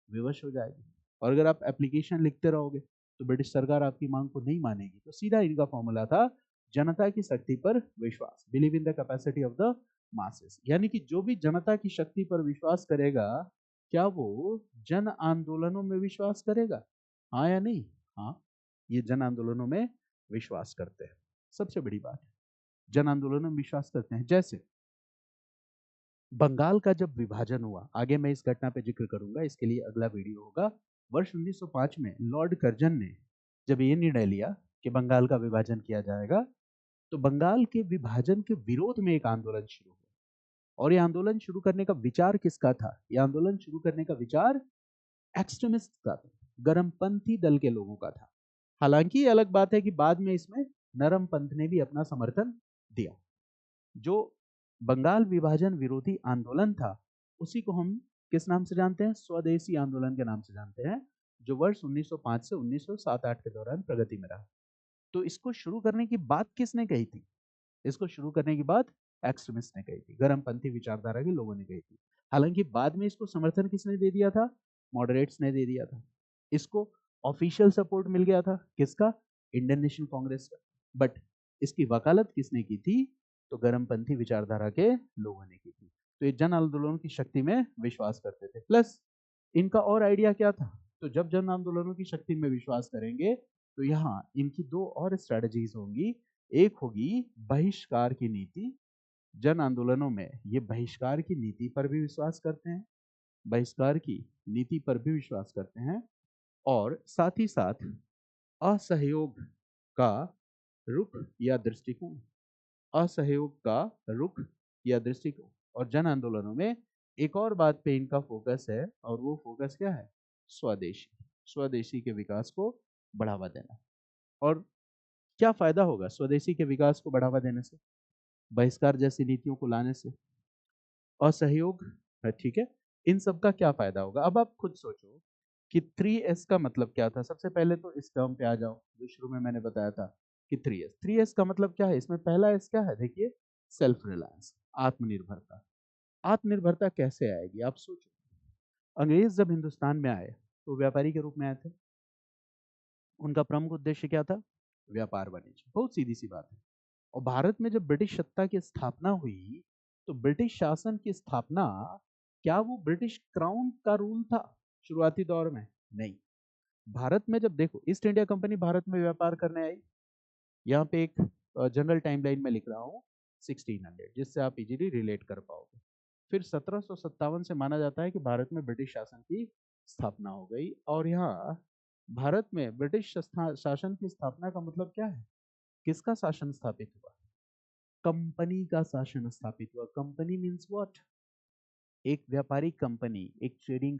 विवश हो जाएगी। और अगर आप एप्लीकेशन लिखते रहोगे तो ब्रिटिश सरकार आपकी मांग को नहीं मानेगी। तो सीधा इनका फॉर्मूला था जनता की शक्ति पर विश्वास, believe in the capacity of the masses. यानी कि जो भी जनता की शक्ति पर विश्वास करेगा, क्या वो जन आंदोलनों में विश्वास करेगा? हाँ या नहीं? हाँ, ये जन आंदोलनों में विश्वास करते हैं। सबसे बड़ी बात है, जन आंदोलनों में विश्वास करते हैं। जैसे बंगाल का जब विभाजन हुआ, आगे मैं इस घटना पे जिक्र करूंगा, इसके लिए अगला वीडियो होगा। वर्ष 1905 में लॉर्ड कर्जन ने जब ये निर्णय लिया कि बंगाल का विभाजन किया जाएगा, तो बंगाल के विभाजन के विरोध में एक आंदोलन शुरू हुआ। और ये आंदोलन शुरू करने का विचार किसका था? ये आंदोलन शुरू करने का विचार एक्सट्रीमिस्ट का था, गरमपंथी दल के लोगों का था। हालांकि ये अलग बात है कि बाद में इसमें नरम पंथ ने भी अपना समर्थन दिया। जो बंगाल विभाजन विरोधी आंदोलन था, उसी को हम किस नाम से जानते हैं? स्वदेशी आंदोलन के नाम से जानते हैं, जो वर्ष 1905 से 1907-8 के दौरान प्रगति में रहा। तो इसको शुरू करने की बात किसने कही थी? इसको शुरू करने की बात एक्सट्रीमिस्ट ने कही थी, गरमपंथी विचारधारा के लोगों ने कही थी। हालांकि बाद में इसको समर्थन किसने दे दिया था? मॉडरेट्स ने दे दिया था। इसको ऑफिशियल सपोर्ट मिल गया था, किसका? इंडियन नेशनल कांग्रेस का। बट इसकी वकालत किसने की थी? तो गरमपंथी विचारधारा के लोगों ने की थी। तो ये जन आंदोलनों की शक्ति में विश्वास करते थे। प्लस इनका और आइडिया क्या था? तो जब जन आंदोलनों की शक्ति में विश्वास करेंगे तो यहाँ इनकी दो और स्ट्रेटजीज होंगी। एक होगी बहिष्कार की नीति। जन आंदोलनों में ये बहिष्कार की नीति पर भी विश्वास करते हैं, बहिष्कार की नीति पर भी विश्वास करते हैं। और साथ ही साथ असहयोग का रुख या दृष्टिकोण, असहयोग का रुख या दृष्टिकोण। और जन आंदोलनों में एक और बात पे इनका फोकस है, और वो फोकस क्या है? स्वदेशी, स्वदेशी के विकास को बढ़ावा देना। और क्या फायदा होगा स्वदेशी के विकास को बढ़ावा देने से, बहिष्कार जैसी नीतियों को लाने से, असहयोग है? ठीक है, इन सब का क्या फायदा होगा? अब आप खुद सोचो कि 3S का मतलब क्या था। सबसे पहले तो इस टर्म पे आ जाओ जो शुरू में मैंने बताया था कि 3S का मतलब क्या है। इसमें पहला एस क्या है? देखिए, सेल्फ रिलायंस, आत्मनिर्भरता। आत्मनिर्भरता कैसे आएगी? आप सोचो, अंग्रेज जब हिंदुस्तान में आए तो व्यापारी के रूप में आए थे। उनका प्रमुख उद्देश्य क्या था? व्यापार वाणिज्य। बहुत सीधी सी बात है। और भारत में जब ब्रिटिश सत्ता की स्थापना हुई, तो ब्रिटिश शासन की स्थापना, क्या वो ब्रिटिश क्राउन का रूल था शुरुआती दौर में? नहीं। भारत में जब देखो, ईस्ट इंडिया कंपनी भारत में व्यापार करने आई। यहाँ पे एक जनरल टाइमलाइन में लिख रहा हूँ 1600, जिससे आप इजीली रिलेट कर पाओगे। फिर 1757 से माना जाता है कि भारत में ब्रिटिश शासन की स्थापना हो गई। और यहाँ भारत में ब्रिटिश शासन की स्थापना का मतलब क्या है? किसका शासन स्थापित हुआ? कंपनी का शासन स्थापित हुआ। Company means what? एक व्यापारिक कंपनी, एक ट्रेडिंग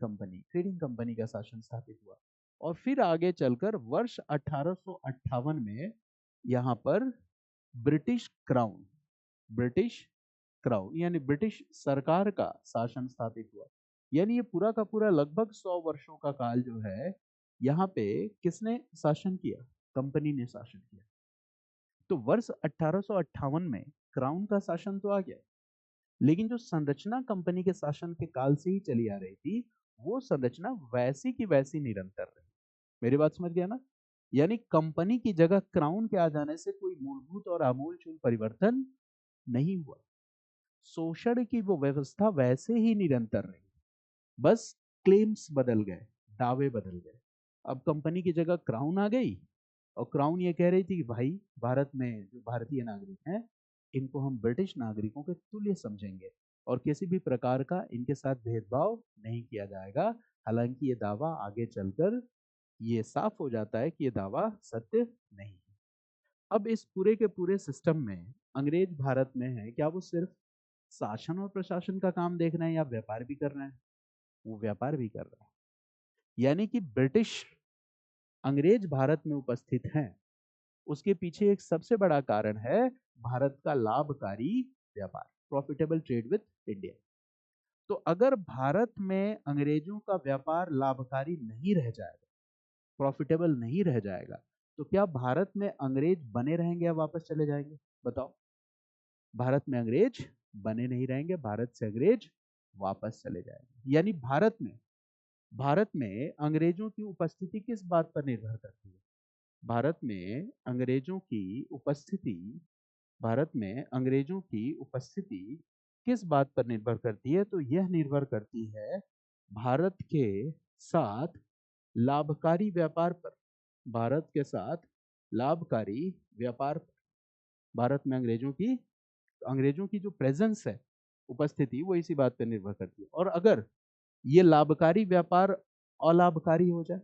कंपनी का शासन स्थापित हुआ। और फिर आगे चलकर वर्ष 1858 में यहाँ पर ब्रिटिश क्राउन, ब्रिटिश क्राउन यानी ब्रिटिश सरकार का शासन स्थापित हुआ। यानी ये पूरा का पूरा लगभग 100 वर्षों का काल जो है, यहाँ पे किसने शासन किया? कंपनी ने शासन किया। तो वर्ष 1858 में क्राउन का शासन तो आ गया, लेकिन जो संरचना कंपनी के शासन के काल से ही चली आ रही थी, वो संरचना वैसी की वैसी निरंतर रही। मेरी बात समझ गया ना? यानी कंपनी की जगह क्राउन के आ जाने से कोई मूलभूत और आमूलचूल परिवर्तन नहीं हुआ। शोषण की वो व्यवस्था वैसे ही निरंतर रही, बस क्लेम्स बदल गए, दावे बदल गए। अब कंपनी की जगह क्राउन आ गई, और क्राउन ये कह रही थी कि भाई भारत में जो भारतीय नागरिक हैं, इनको हम ब्रिटिश नागरिकों के तुल्य समझेंगे, और किसी भी प्रकार का इनके साथ भेदभाव नहीं किया जाएगा। हालांकि ये दावा आगे चलकर ये साफ हो जाता है कि ये दावा सत्य नहीं है। अब इस पूरे के पूरे सिस्टम में अंग्रेज भारत में है, क्या वो सिर्फ शासन और प्रशासन का काम देख रहे हैं या व्यापार भी कर रहे हैं? वो व्यापार भी कर रहे हैं। यानी कि ब्रिटिश अंग्रेज भारत में उपस्थित हैं, उसके पीछे एक सबसे बड़ा कारण है भारत का लाभकारी व्यापार, प्रॉफिटेबल ट्रेड विथ इंडिया। तो अगर भारत में अंग्रेजों का व्यापार लाभकारी नहीं रह जाएगा, प्रॉफिटेबल नहीं रह जाएगा, तो क्या भारत में अंग्रेज बने रहेंगे या वापस चले जाएंगे? बताओ। भारत में अंग्रेज बने नहीं रहेंगे, भारत से अंग्रेज वापस चले जाएंगे। यानी भारत में अंग्रेजों की उपस्थिति किस बात पर निर्भर करती है? भारत में अंग्रेजों की उपस्थिति भारत में अंग्रेजों की उपस्थिति किस बात पर निर्भर करती है? तो यह निर्भर करती है भारत के साथ लाभकारी व्यापार पर। भारत के साथ लाभकारी व्यापार पर भारत में अंग्रेजों की जो प्रेजेंस है, उपस्थिति, वो इसी बात पर निर्भर करती है। और अगर ये लाभकारी व्यापार अलाभकारी हो जाए,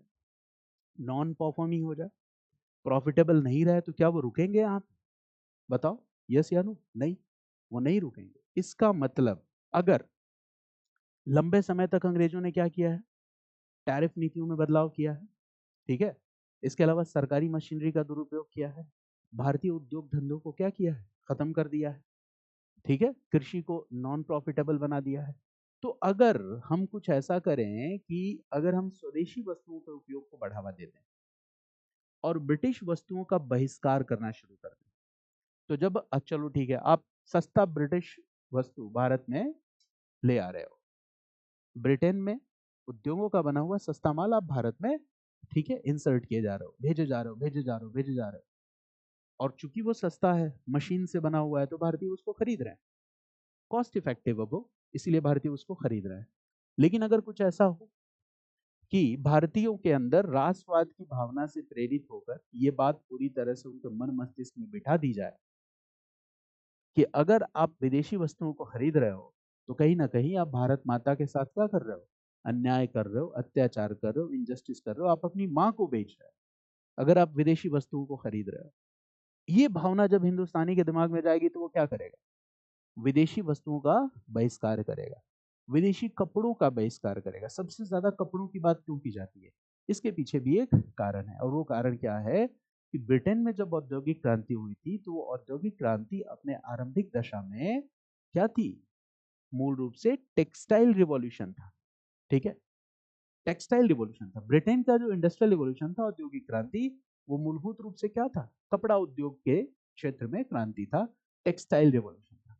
नॉन परफॉर्मिंग हो जाए, प्रॉफिटेबल नहीं रहे, तो क्या वो रुकेंगे यहाँ? बताओ, यस या नो? नहीं, वो नहीं रुकेंगे। इसका मतलब अगर लंबे समय तक अंग्रेजों ने क्या किया है? टैरिफ नीतियों में बदलाव किया है, ठीक है, इसके अलावा सरकारी मशीनरी का दुरुपयोग किया है, भारतीय उद्योग धंधों को क्या किया है? खत्म कर दिया है, ठीक है, कृषि को नॉन प्रॉफिटेबल बना दिया है। तो अगर हम कुछ ऐसा करें कि अगर हम स्वदेशी वस्तुओं के उपयोग को बढ़ावा दे दें और ब्रिटिश वस्तुओं का बहिष्कार करना शुरू कर दें, तो जब चलो ठीक है, आप सस्ता ब्रिटिश वस्तु भारत में ले आ रहे हो, ब्रिटेन में उद्योगों का बना हुआ सस्ता माल आप भारत में, ठीक है, इंसर्ट किए जा रहे हो, भेजे जा रहे हो, भेजे जा रहे हो, भेजे जा रहे हो, और चूंकि वो सस्ता है, मशीन से बना हुआ है, तो भारतीय उसको खरीद रहे हैं, कॉस्ट इफेक्टिव है वो, इसीलिए भारतीय उसको खरीद रहे हैं। लेकिन अगर कुछ ऐसा हो कि भारतीयों के अंदर राष्ट्रवाद की भावना से प्रेरित होकर ये बात पूरी तरह से उनके मन मस्तिष्क में बिठा दी जाए कि अगर आप विदेशी वस्तुओं को खरीद रहे हो, तो कहीं ना कहीं आप भारत माता के साथ क्या कर रहे हो? अन्याय कर रहे हो, अत्याचार कर रहे हो, इनजस्टिस कर रहे हो, आप अपनी माँ को बेच रहे हो अगर आप विदेशी वस्तुओं को खरीद रहे हो। ये भावना जब हिंदुस्तानी के दिमाग में जाएगी, तो वो क्या करेगा? विदेशी वस्तुओं का बहिष्कार करेगा, विदेशी कपड़ों का बहिष्कार करेगा। सबसे ज्यादा कपड़ों की बात क्यों की जाती है? इसके पीछे भी एक कारण है, और वो कारण क्या है कि ब्रिटेन में जब औद्योगिक क्रांति हुई थी, तो वो औद्योगिक क्रांति अपने आरंभिक दशा में क्या थी? मूल रूप से टेक्सटाइल रिवॉल्यूशन था, ठीक है, टेक्सटाइल रिवॉल्यूशन था। ब्रिटेन का जो इंडस्ट्रियल रिवॉल्यूशन था, औद्योगिक क्रांति, वो मूलभूत रूप से क्या था? कपड़ा उद्योग के क्षेत्र में क्रांति था, टेक्सटाइल रिवॉल्यूशन था।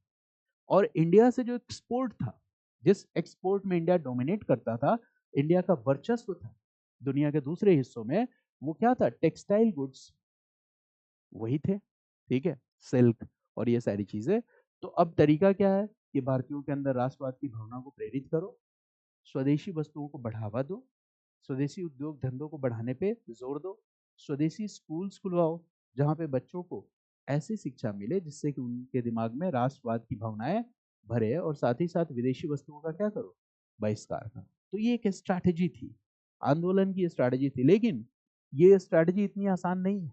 और इंडिया से जो एक्सपोर्ट था, जिस एक्सपोर्ट में इंडिया डोमिनेट करता था, इंडिया का वर्चस्व था दुनिया के दूसरे हिस्सों में, वो क्या था? टेक्सटाइल गुड्स वही थे, ठीक है, सिल्क और ये सारी चीजें। तो अब तरीका क्या है कि भारतीयों के अंदर राष्ट्रवाद की भावना को प्रेरित करो, स्वदेशी वस्तुओं को बढ़ावा दो, स्वदेशी उद्योग धंधों को बढ़ाने पे जोर दो, स्वदेशी स्कूल्स खुलवाओ जहाँ पे बच्चों को ऐसी शिक्षा मिले जिससे कि उनके दिमाग में राष्ट्रवाद की भावनाएं भरे, और साथ ही साथ विदेशी वस्तुओं का क्या करो? बहिष्कार करो। तो ये एक स्ट्रैटेजी थी, आंदोलन की स्ट्रैटेजी थी। लेकिन ये स्ट्रैटेजी इतनी आसान नहीं है।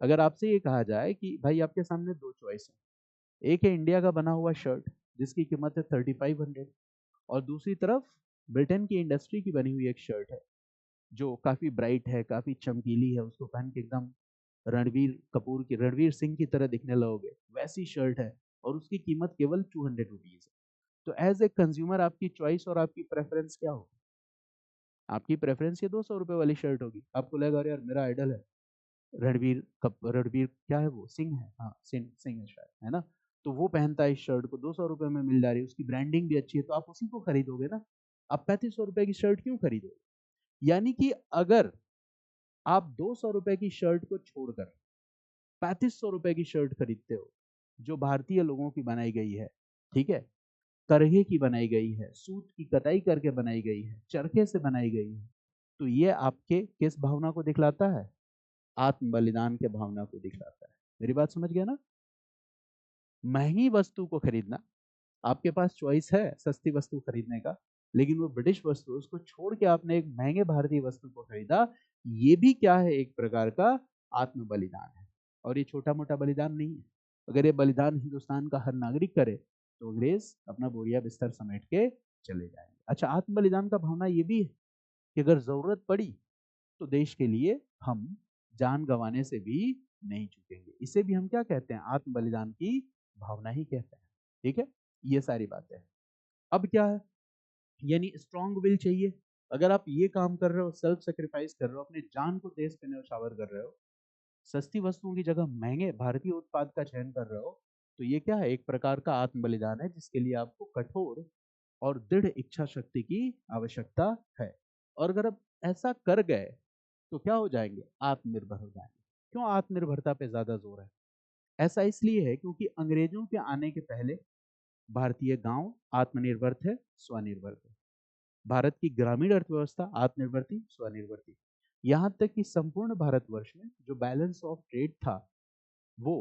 अगर आपसे ये कहा जाए कि भाई आपके सामने दो चॉइस है, एक है इंडिया का बना हुआ शर्ट जिसकी कीमत है 3500, और दूसरी तरफ ब्रिटेन की इंडस्ट्री की बनी हुई एक शर्ट है जो काफी ब्राइट है, काफी चमकीली है, उसको पहन के एकदम रणवीर सिंह की तरह दिखने लगोगे, वैसी शर्ट है, और उसकी कीमत केवल 200 रुपीज है। तो एज ए कंज्यूमर आपकी चॉइस और आपकी प्रेफरेंस क्या होगी? आपकी प्रेफरेंस ये 200 रुपए वाली शर्ट होगी। आपको लगेगा अरे यार मेरा आइडल है रणवीर, क्या है वो, सिंह है, हाँ सिंह है शायद, है ना, तो वो पहनता है इस शर्ट को, 200 रुपए में मिल जा रही है, उसकी ब्रांडिंग भी अच्छी है, तो आप उसी को खरीदोगे ना। आप 3500 रुपए की शर्ट क्यों खरीदोगे? यानी कि अगर आप 200 रुपए की शर्ट को छोड़कर 3500 रुपए की शर्ट खरीदते हो, जो भारतीय लोगों की बनाई गई है, ठीक है, करघे की बनाई गई है, सूत की कताई करके बनाई गई है, चरखे से बनाई गई है, तो ये आपके किस भावना को दिखलाता है? आत्म बलिदान के भावना को दिखलाता है। मेरी बात समझ गया ना? महंगी वस्तु को खरीदना आपके पास चॉइस है सस्ती वस्तु खरीदने का, लेकिन वो ब्रिटिश वस्तु, उसको छोड़ के आपने एक महंगे भारतीय वस्तु को खरीदा। ये भी क्या है, एक प्रकार का आत्म बलिदान है। और ये छोटा मोटा बलिदान नहीं है। अगर ये बलिदान हिंदुस्तान का हर नागरिक करे तो अंग्रेज अपना बोरिया बिस्तर समेट के चले जाएंगे। अच्छा, आत्म बलिदान का भावना ये भी है कि अगर जरूरत पड़ी तो देश के लिए हम जान गंवाने से भी नहीं चूकेंगे। इसे भी हम क्या कहते हैं, आत्म बलिदान की भावना ही कहते हैं। ठीक है, ये सारी बातें हैं। अब क्या है, यानी स्ट्रॉन्ग विल चाहिए। अगर आप ये काम कर रहे हो, सेल्फ सेक्रीफाइस कर रहे हो, अपने जान को देश पे न्यौछावर कर रहे हो, सस्ती वस्तुओं की जगह महंगे भारतीय उत्पाद का चयन कर रहे हो, तो ये क्या है, एक प्रकार का आत्म बलिदान है, जिसके लिए आपको कठोर और दृढ़ इच्छा शक्ति की आवश्यकता है। और अगर आप ऐसा कर गए तो क्या हो जाएंगे, आत्मनिर्भर हो जाएंगे। क्यों आत्मनिर्भरता पे ज्यादा जोर है? ऐसा इसलिए है क्योंकि अंग्रेजों के आने के पहले भारतीय गांव आत्मनिर्भर थे, स्वनिर्भर थे। भारत की ग्रामीण अर्थव्यवस्था आत्मनिर्भर थी, स्वनिर्भर थी। यहां तक कि संपूर्ण भारतवर्ष में जो बैलेंस ऑफ ट्रेड था वो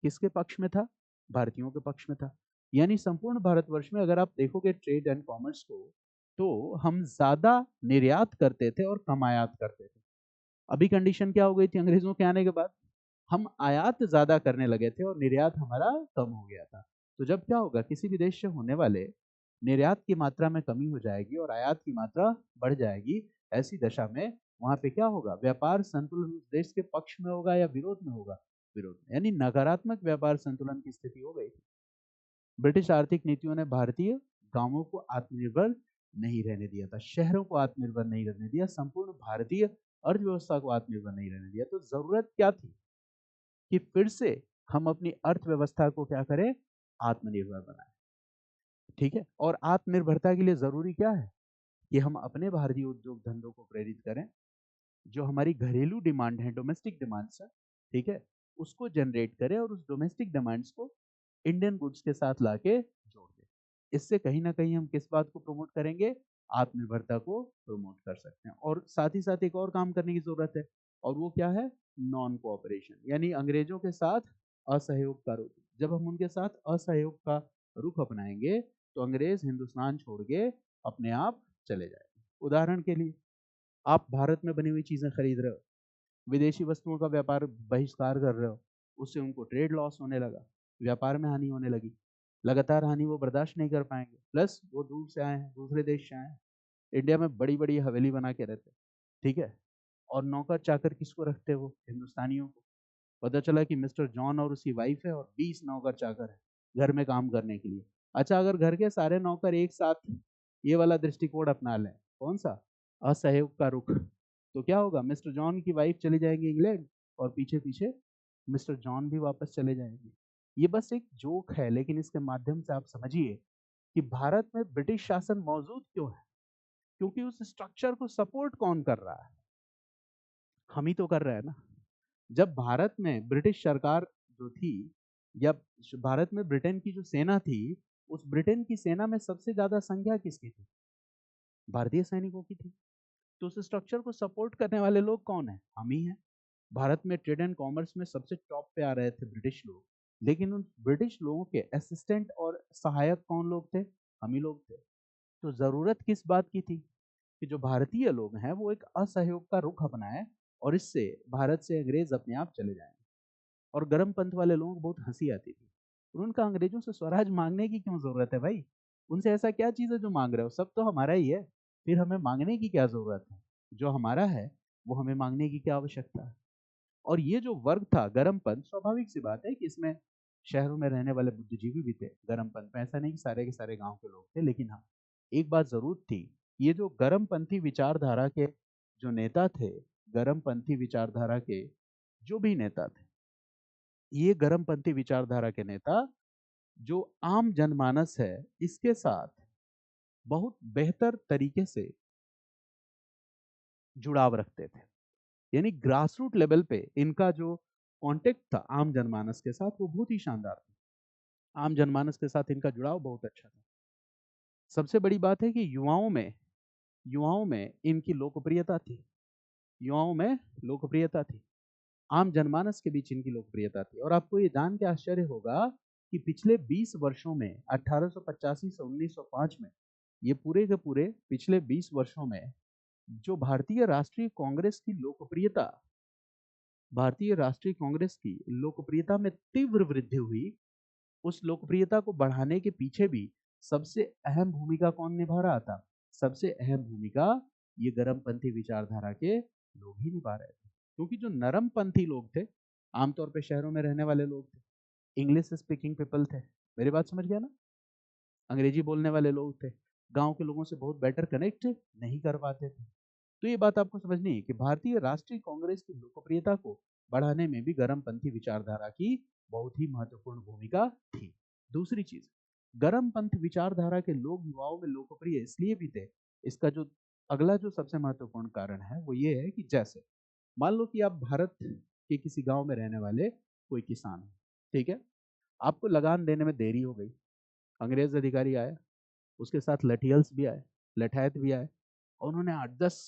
किसके पक्ष में था, भारतीयों के पक्ष में था। यानी संपूर्ण भारतवर्ष में अगर आप देखोगे ट्रेड एंड कॉमर्स को, तो हम ज्यादा निर्यात करते थे और कम आयात करते थे। अभी कंडीशन क्या हो गई थी अंग्रेजों के आने के बाद, हम आयात ज्यादा करने लगे थे और निर्यात हमारा कम हो गया था। तो जब क्या होगा, किसी भी देश से होने वाले निर्यात की मात्रा में कमी हो जाएगी और आयात की मात्रा बढ़ जाएगी। ऐसी दशा में वहां पे क्या होगा, व्यापार संतुलन उस देश के पक्ष में होगा या विरोध में होगा, विरोध में, यानी नकारात्मक व्यापार संतुलन की स्थिति हो गई थी। ब्रिटिश आर्थिक नीतियों ने भारतीय गांवों को आत्मनिर्भर नहीं रहने दिया था, शहरों को आत्मनिर्भर नहीं रहने दिया, संपूर्ण भारतीय अर्थव्यवस्था को आत्मनिर्भर नहीं रहने दिया। तो जरूरत क्या थी कि फिर से हम अपनी अर्थव्यवस्था को क्या करें, आत्मनिर्भर बनाएं। ठीक है, और आत्मनिर्भरता के लिए जरूरी क्या है कि हम अपने भारतीय उद्योग धंधों को प्रेरित करें, जो हमारी घरेलू डिमांड है, डोमेस्टिक डिमांड्स है, ठीक है, उसको जनरेट करें और उस डोमेस्टिक डिमांड्स को इंडियन गुड्स के साथ लाके जोड़ दें। इससे कहीं ना कहीं हम किस बात को प्रमोट करेंगे, आत्मनिर्भरता को प्रमोट कर सकते हैं। और साथ ही साथ एक और काम करने की जरूरत है, और वो क्या है, नॉन कोऑपरेशन, यानी अंग्रेजों के साथ असहयोग का रुख। जब हम उनके साथ असहयोग का रुख अपनाएंगे तो अंग्रेज हिंदुस्तान छोड़ के अपने आप चले जाएंगे। उदाहरण के लिए, आप भारत में बनी हुई चीजें खरीद रहे हो, विदेशी वस्तुओं का व्यापार बहिष्कार कर रहे हो, उससे उनको ट्रेड लॉस होने लगा, व्यापार में हानि होने लगी। लगातार हानि वो बर्दाश्त नहीं कर पाएंगे, प्लस वो दूर से आए हैं, दूसरे देश से आए हैं, इंडिया में बड़ी बड़ी हवेली बना के रहते हैं, ठीक है, और नौकर चाकर किसको रखते हैं, वो हिंदुस्तानियों को। पता चला कि मिस्टर जॉन और उसकी वाइफ है और 20 नौकर चाकर है घर में काम करने के लिए। अच्छा, अगर घर के सारे नौकर एक साथ ये वाला दृष्टिकोण अपना लें, कौन सा, असहयोग का रुख, तो क्या होगा, मिस्टर जॉन की वाइफ चली जाएंगी इंग्लैंड और पीछे पीछे मिस्टर जॉन भी वापस चले जाएंगे। ये बस एक जोक है, लेकिन इसके माध्यम से आप समझिए कि भारत में ब्रिटिश शासन मौजूद क्यों है, क्योंकि उस स्ट्रक्चर को सपोर्ट कौन कर रहा है, हम ही तो कर रहे हैं ना। जब भारत में ब्रिटिश सरकार जो थी, या भारत में ब्रिटेन की जो सेना थी, उस ब्रिटेन की सेना में सबसे ज्यादा संख्या किसकी थी, भारतीय सैनिकों की थी। तो उस स्ट्रक्चर को सपोर्ट करने वाले लोग कौन है, हम ही हैं। भारत में ट्रेड एंड कॉमर्स में सबसे टॉप पे आ रहे थे ब्रिटिश लोग, लेकिन उन ब्रिटिश लोगों के असिस्टेंट और सहायक कौन लोग थे, हम ही लोग थे। तो जरूरत किस बात की थी कि जो भारतीय लोग हैं वो एक असहयोग का रुख अपनाएं, और इससे भारत से अंग्रेज अपने आप चले जाएं। और गर्म पंथ वाले लोगों को बहुत हंसी आती थी, और उनका अंग्रेजों से स्वराज मांगने की क्यों जरूरत है भाई, उनसे ऐसा क्या चीज है जो मांग रहे हो, सब तो हमारा ही है, फिर हमें मांगने की क्या जरूरत है, जो हमारा है वो हमें मांगने की क्या आवश्यकता है। और ये जो वर्ग था गर्मपंथ, स्वाभाविक सी बात है कि इसमें शहरों में रहने वाले बुद्धिजीवी भी थे गर्मपंथ में, ऐसा नहीं कि सारे के सारे गांव के लोग थे। लेकिन हाँ, एक बात जरूर थी, ये जो गर्मपंथी विचारधारा के जो नेता थे, गर्मपंथी विचारधारा के जो भी नेता थे, ये गर्मपंथी विचारधारा के नेता जो आम जनमानस है इसके साथ बहुत बेहतर तरीके से जुड़ाव रखते थे। यानी ग्रास रूट लेवल पे इनका जो कांटेक्ट था आम जनमानस के साथ, वो बहुत ही शानदार था। आम जनमानस के साथ इनका जुड़ाव बहुत अच्छा था। सबसे बड़ी बात है कि युवाओं में इनकी लोकप्रियता थी, युवाओं में लोकप्रियता थी, आम जनमानस के बीच इनकी लोकप्रियता थी। और आपको ये जान के आश्चर्य होगा कि पिछले 20 वर्षों में 1885 से 1905 में, ये पूरे के पूरे पिछले 20 वर्षों में जो भारतीय राष्ट्रीय कांग्रेस की लोकप्रियता, भारतीय राष्ट्रीय कांग्रेस की लोकप्रियता में तीव्र वृद्धि हुई, उस लोकप्रियता को बढ़ाने के पीछे भी सबसे अहम भूमिका कौन निभा रहा था? सबसे अहम भूमिका ये गरमपंथी विचारधारा के लोग ही निभा रहे थे। क्योंकि जो नरमपंथी लोग थे, आमतौर पे शहरों में रहने वाले लोग थे, इंग्लिश स्पीकिंग पीपल थे, मेरी बात समझ गया ना? अंग्रेजी बोलने वाले लोग थे, गांव के लोगों से बहुत बेटर कनेक्ट नहीं कर पाते थे। तो ये बात आपको समझनी है कि भारतीय राष्ट्रीय कांग्रेस की लोकप्रियता को बढ़ाने में भी गरमपंथी विचारधारा की बहुत ही महत्वपूर्ण भूमिका थी। दूसरी चीज, गरमपंथ विचारधारा के लोग युवाओं में लोकप्रिय इसलिए भी थे, इसका जो अगला जो सबसे महत्वपूर्ण कारण है वो ये है कि जैसे मान लो कि आप भारत के किसी गांव में रहने वाले कोई किसान है, ठीक है, आपको लगान देने में देरी हो गई, अंग्रेज अधिकारी आया, उसके साथ लठियल्स भी आए, लठैत भी आए, और उन्होंने 8-10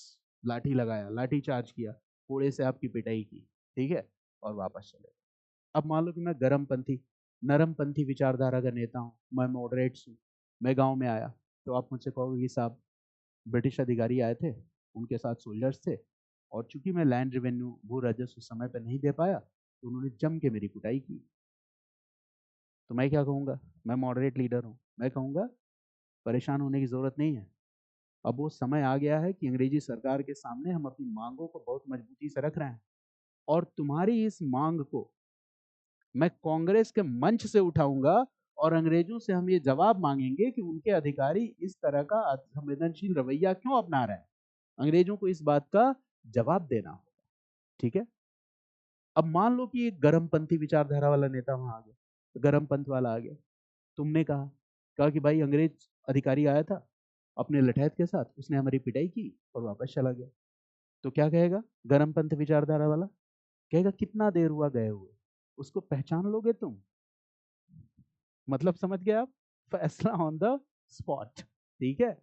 लाठी लगाया, लाठी चार्ज किया, कोड़े से आपकी पिटाई की, ठीक है, और वापस चले। अब मान लो कि मैं गरमपंथी नरमपंथी विचारधारा का नेता हूँ, मैं मॉडरेट्स हूँ, मैं गांव में आया, तो आप मुझसे कहोगे कि साहब ब्रिटिश अधिकारी आए थे, उनके साथ सोल्जर्स थे, और चूंकि मैं लैंड रेवेन्यू भू राजस्व समय पर नहीं दे पाया तो उन्होंने जम के मेरी कुटाई की। तो मैं क्या कहूँगा? मैं मॉडरेट लीडर हूँ, मैं कहूँगा परेशान होने की जरूरत नहीं है। अब वो समय आ गया है कि अंग्रेजी सरकार के सामने हम अपनी मांगों को बहुत मजबूती से रख रहे हैं, और तुम्हारी इस मांग को मैं कांग्रेस के मंच से उठाऊंगा, और अंग्रेजों से हम ये जवाब मांगेंगे कि उनके अधिकारी इस तरह का संवेदनशील रवैया क्यों अपना रहे हैं। अंग्रेजों को इस बात का जवाब देना होगा, ठीक है। अब मान लो कि एक गरमपंथी विचारधारा वाला नेता वहां आ गया, तो गरमपंथ वाला आ गया, तुमने कहा कि भाई अंग्रेज अधिकारी आया था अपने लठैत के साथ, उसने हमारी पिटाई की और वापस चला गया। तो क्या कहेगा गरमपंथ विचारधारा वाला? कहेगा कितना देर हुआ गए हुए, उसको पहचान लोगे तुम? मतलब समझ गए आप? फैसला ऑन द स्पॉट, ठीक है।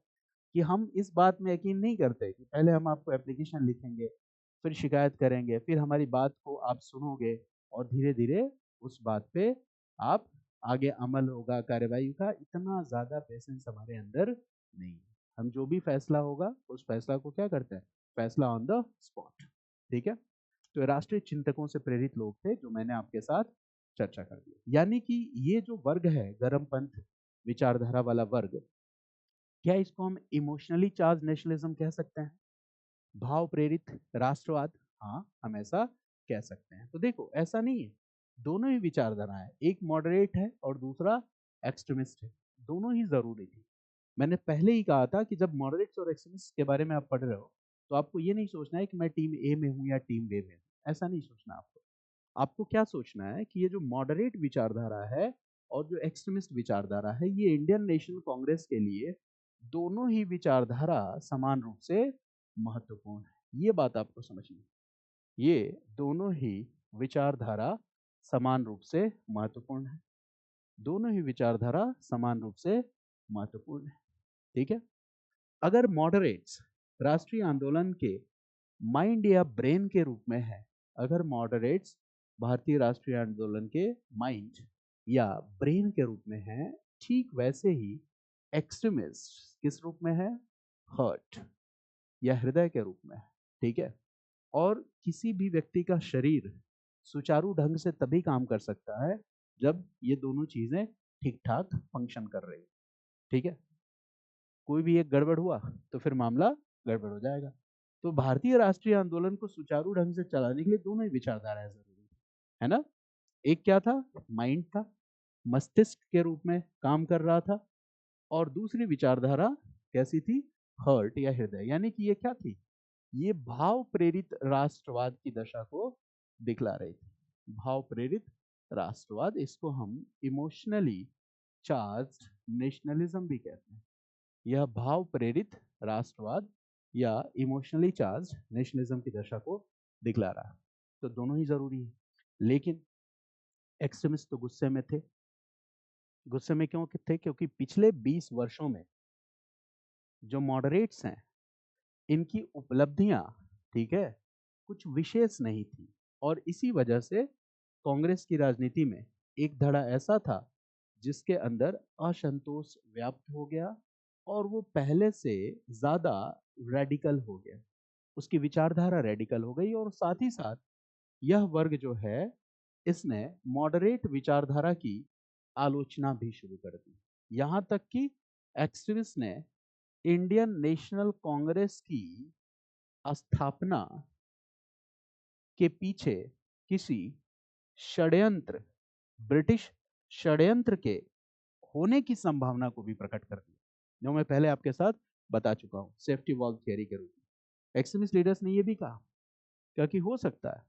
कि हम इस बात में यकीन नहीं करते कि पहले हम आपको एप्लीकेशन लिखेंगे, फिर शिकायत करेंगे, फिर हमारी बात को आप सुनोगे, और धीरे धीरे उस बात पे आप आगे अमल होगा, कार्यवाही का। इतना ज्यादा पेशेंस हमारे अंदर नहीं है। हम जो भी फैसला होगा उस फैसला को क्या करते हैं? फैसला ऑन द स्पॉट, ठीक है। तो राष्ट्रीय चिंतकों से प्रेरित लोग थे जो मैंने आपके साथ चर्चा कर दी। यानी कि ये जो वर्ग है गरमपंथ विचारधारा वाला वर्ग, क्या इसको हम इमोशनली चार्ज नेशनलिज्म कह सकते हैं? भाव प्रेरित राष्ट्रवाद, हाँ हम ऐसा कह सकते हैं। तो देखो ऐसा नहीं है, दोनों ही विचारधारा है, एक मॉडरेट है और दूसरा एक्सट्रीमिस्ट है, दोनों ही जरूरी थी। मैंने पहले ही कहा था कि जब मॉडरेट्स और एक्सट्रीमिस्ट के बारे में आप पढ़ रहे हो तो आपको ये नहीं सोचना है कि मैं टीम ए में हूँ या टीम बी में हूँ, ऐसा नहीं सोचना आपको। आपको क्या सोचना है कि ये जो मॉडरेट विचारधारा है और जो एक्सट्रीमिस्ट विचारधारा है, ये इंडियन नेशनल कांग्रेस के लिए दोनों ही विचारधारा समान रूप से महत्वपूर्ण है। ये बात आपको समझनी है, ये दोनों ही विचारधारा समान रूप से महत्वपूर्ण है, दोनों ही विचारधारा समान रूप से महत्वपूर्ण है, ठीक है। अगर मॉडरेट्स राष्ट्रीय आंदोलन के माइंड या ब्रेन के रूप में है, अगर मॉडरेट्स भारतीय राष्ट्रीय आंदोलन के माइंड या ब्रेन के रूप में है, ठीक वैसे ही एक्सट्रीमिस्ट किस रूप में है? हर्ट या हृदय के रूप में है, ठीक है। और किसी भी व्यक्ति का शरीर सुचारू ढंग से तभी काम कर सकता है जब ये दोनों चीजें ठीक ठाक फंक्शन कर रही, ठीक है। कोई भी एक गड़बड़ हुआ तो फिर मामला गड़बड़ हो जाएगा। तो भारतीय राष्ट्रीय आंदोलन को सुचारू ढंग से चलाने के लिए दोनों ही विचारधाराएं जरूरी है ना। एक क्या था? माइंड था, मस्तिष्क के रूप में काम कर रहा था, और दूसरी विचारधारा कैसी थी? हर्ट या हृदय, यानी कि ये क्या थी? ये भाव प्रेरित राष्ट्रवाद की दशा को दिखला रही थी। भाव प्रेरित राष्ट्रवाद, इसको हम इमोशनली चार्ज्ड नेशनलिज्म भी कहते हैं। यह भाव प्रेरित राष्ट्रवाद या इमोशनली चार्ज नेशनलिज्म की दशा को दिखला रहा है। तो दोनों ही जरूरी है। लेकिन एक्सट्रीमिस्ट तो गुस्से में थे। गुस्से में क्यों थे? क्योंकि पिछले 20 वर्षों में जो मॉडरेट्स हैं, इनकी उपलब्धियां, ठीक है, कुछ विशेष नहीं थी, और इसी वजह से कांग्रेस की राजनीति में एक धड़ा ऐसा था जिसके अंदर असंतोष व्याप्त हो गया और वो पहले से ज्यादा रेडिकल हो गया, उसकी विचारधारा रेडिकल हो गई, और साथ ही साथ यह वर्ग जो है इसने मॉडरेट विचारधारा की आलोचना भी शुरू कर दी। यहां तक कि एक्सट्रीमिस्ट ने इंडियन नेशनल कांग्रेस की स्थापना के पीछे किसी षड्यंत्र, ब्रिटिश षड्यंत्र के होने की संभावना को भी प्रकट कर दिया, जो मैं पहले आपके साथ बता चुका हूं सेफ्टी वॉल्व थियरी के रूप में। एक्सट्रीमिस्ट लीडर्स ने यह भी कहा कि हो सकता है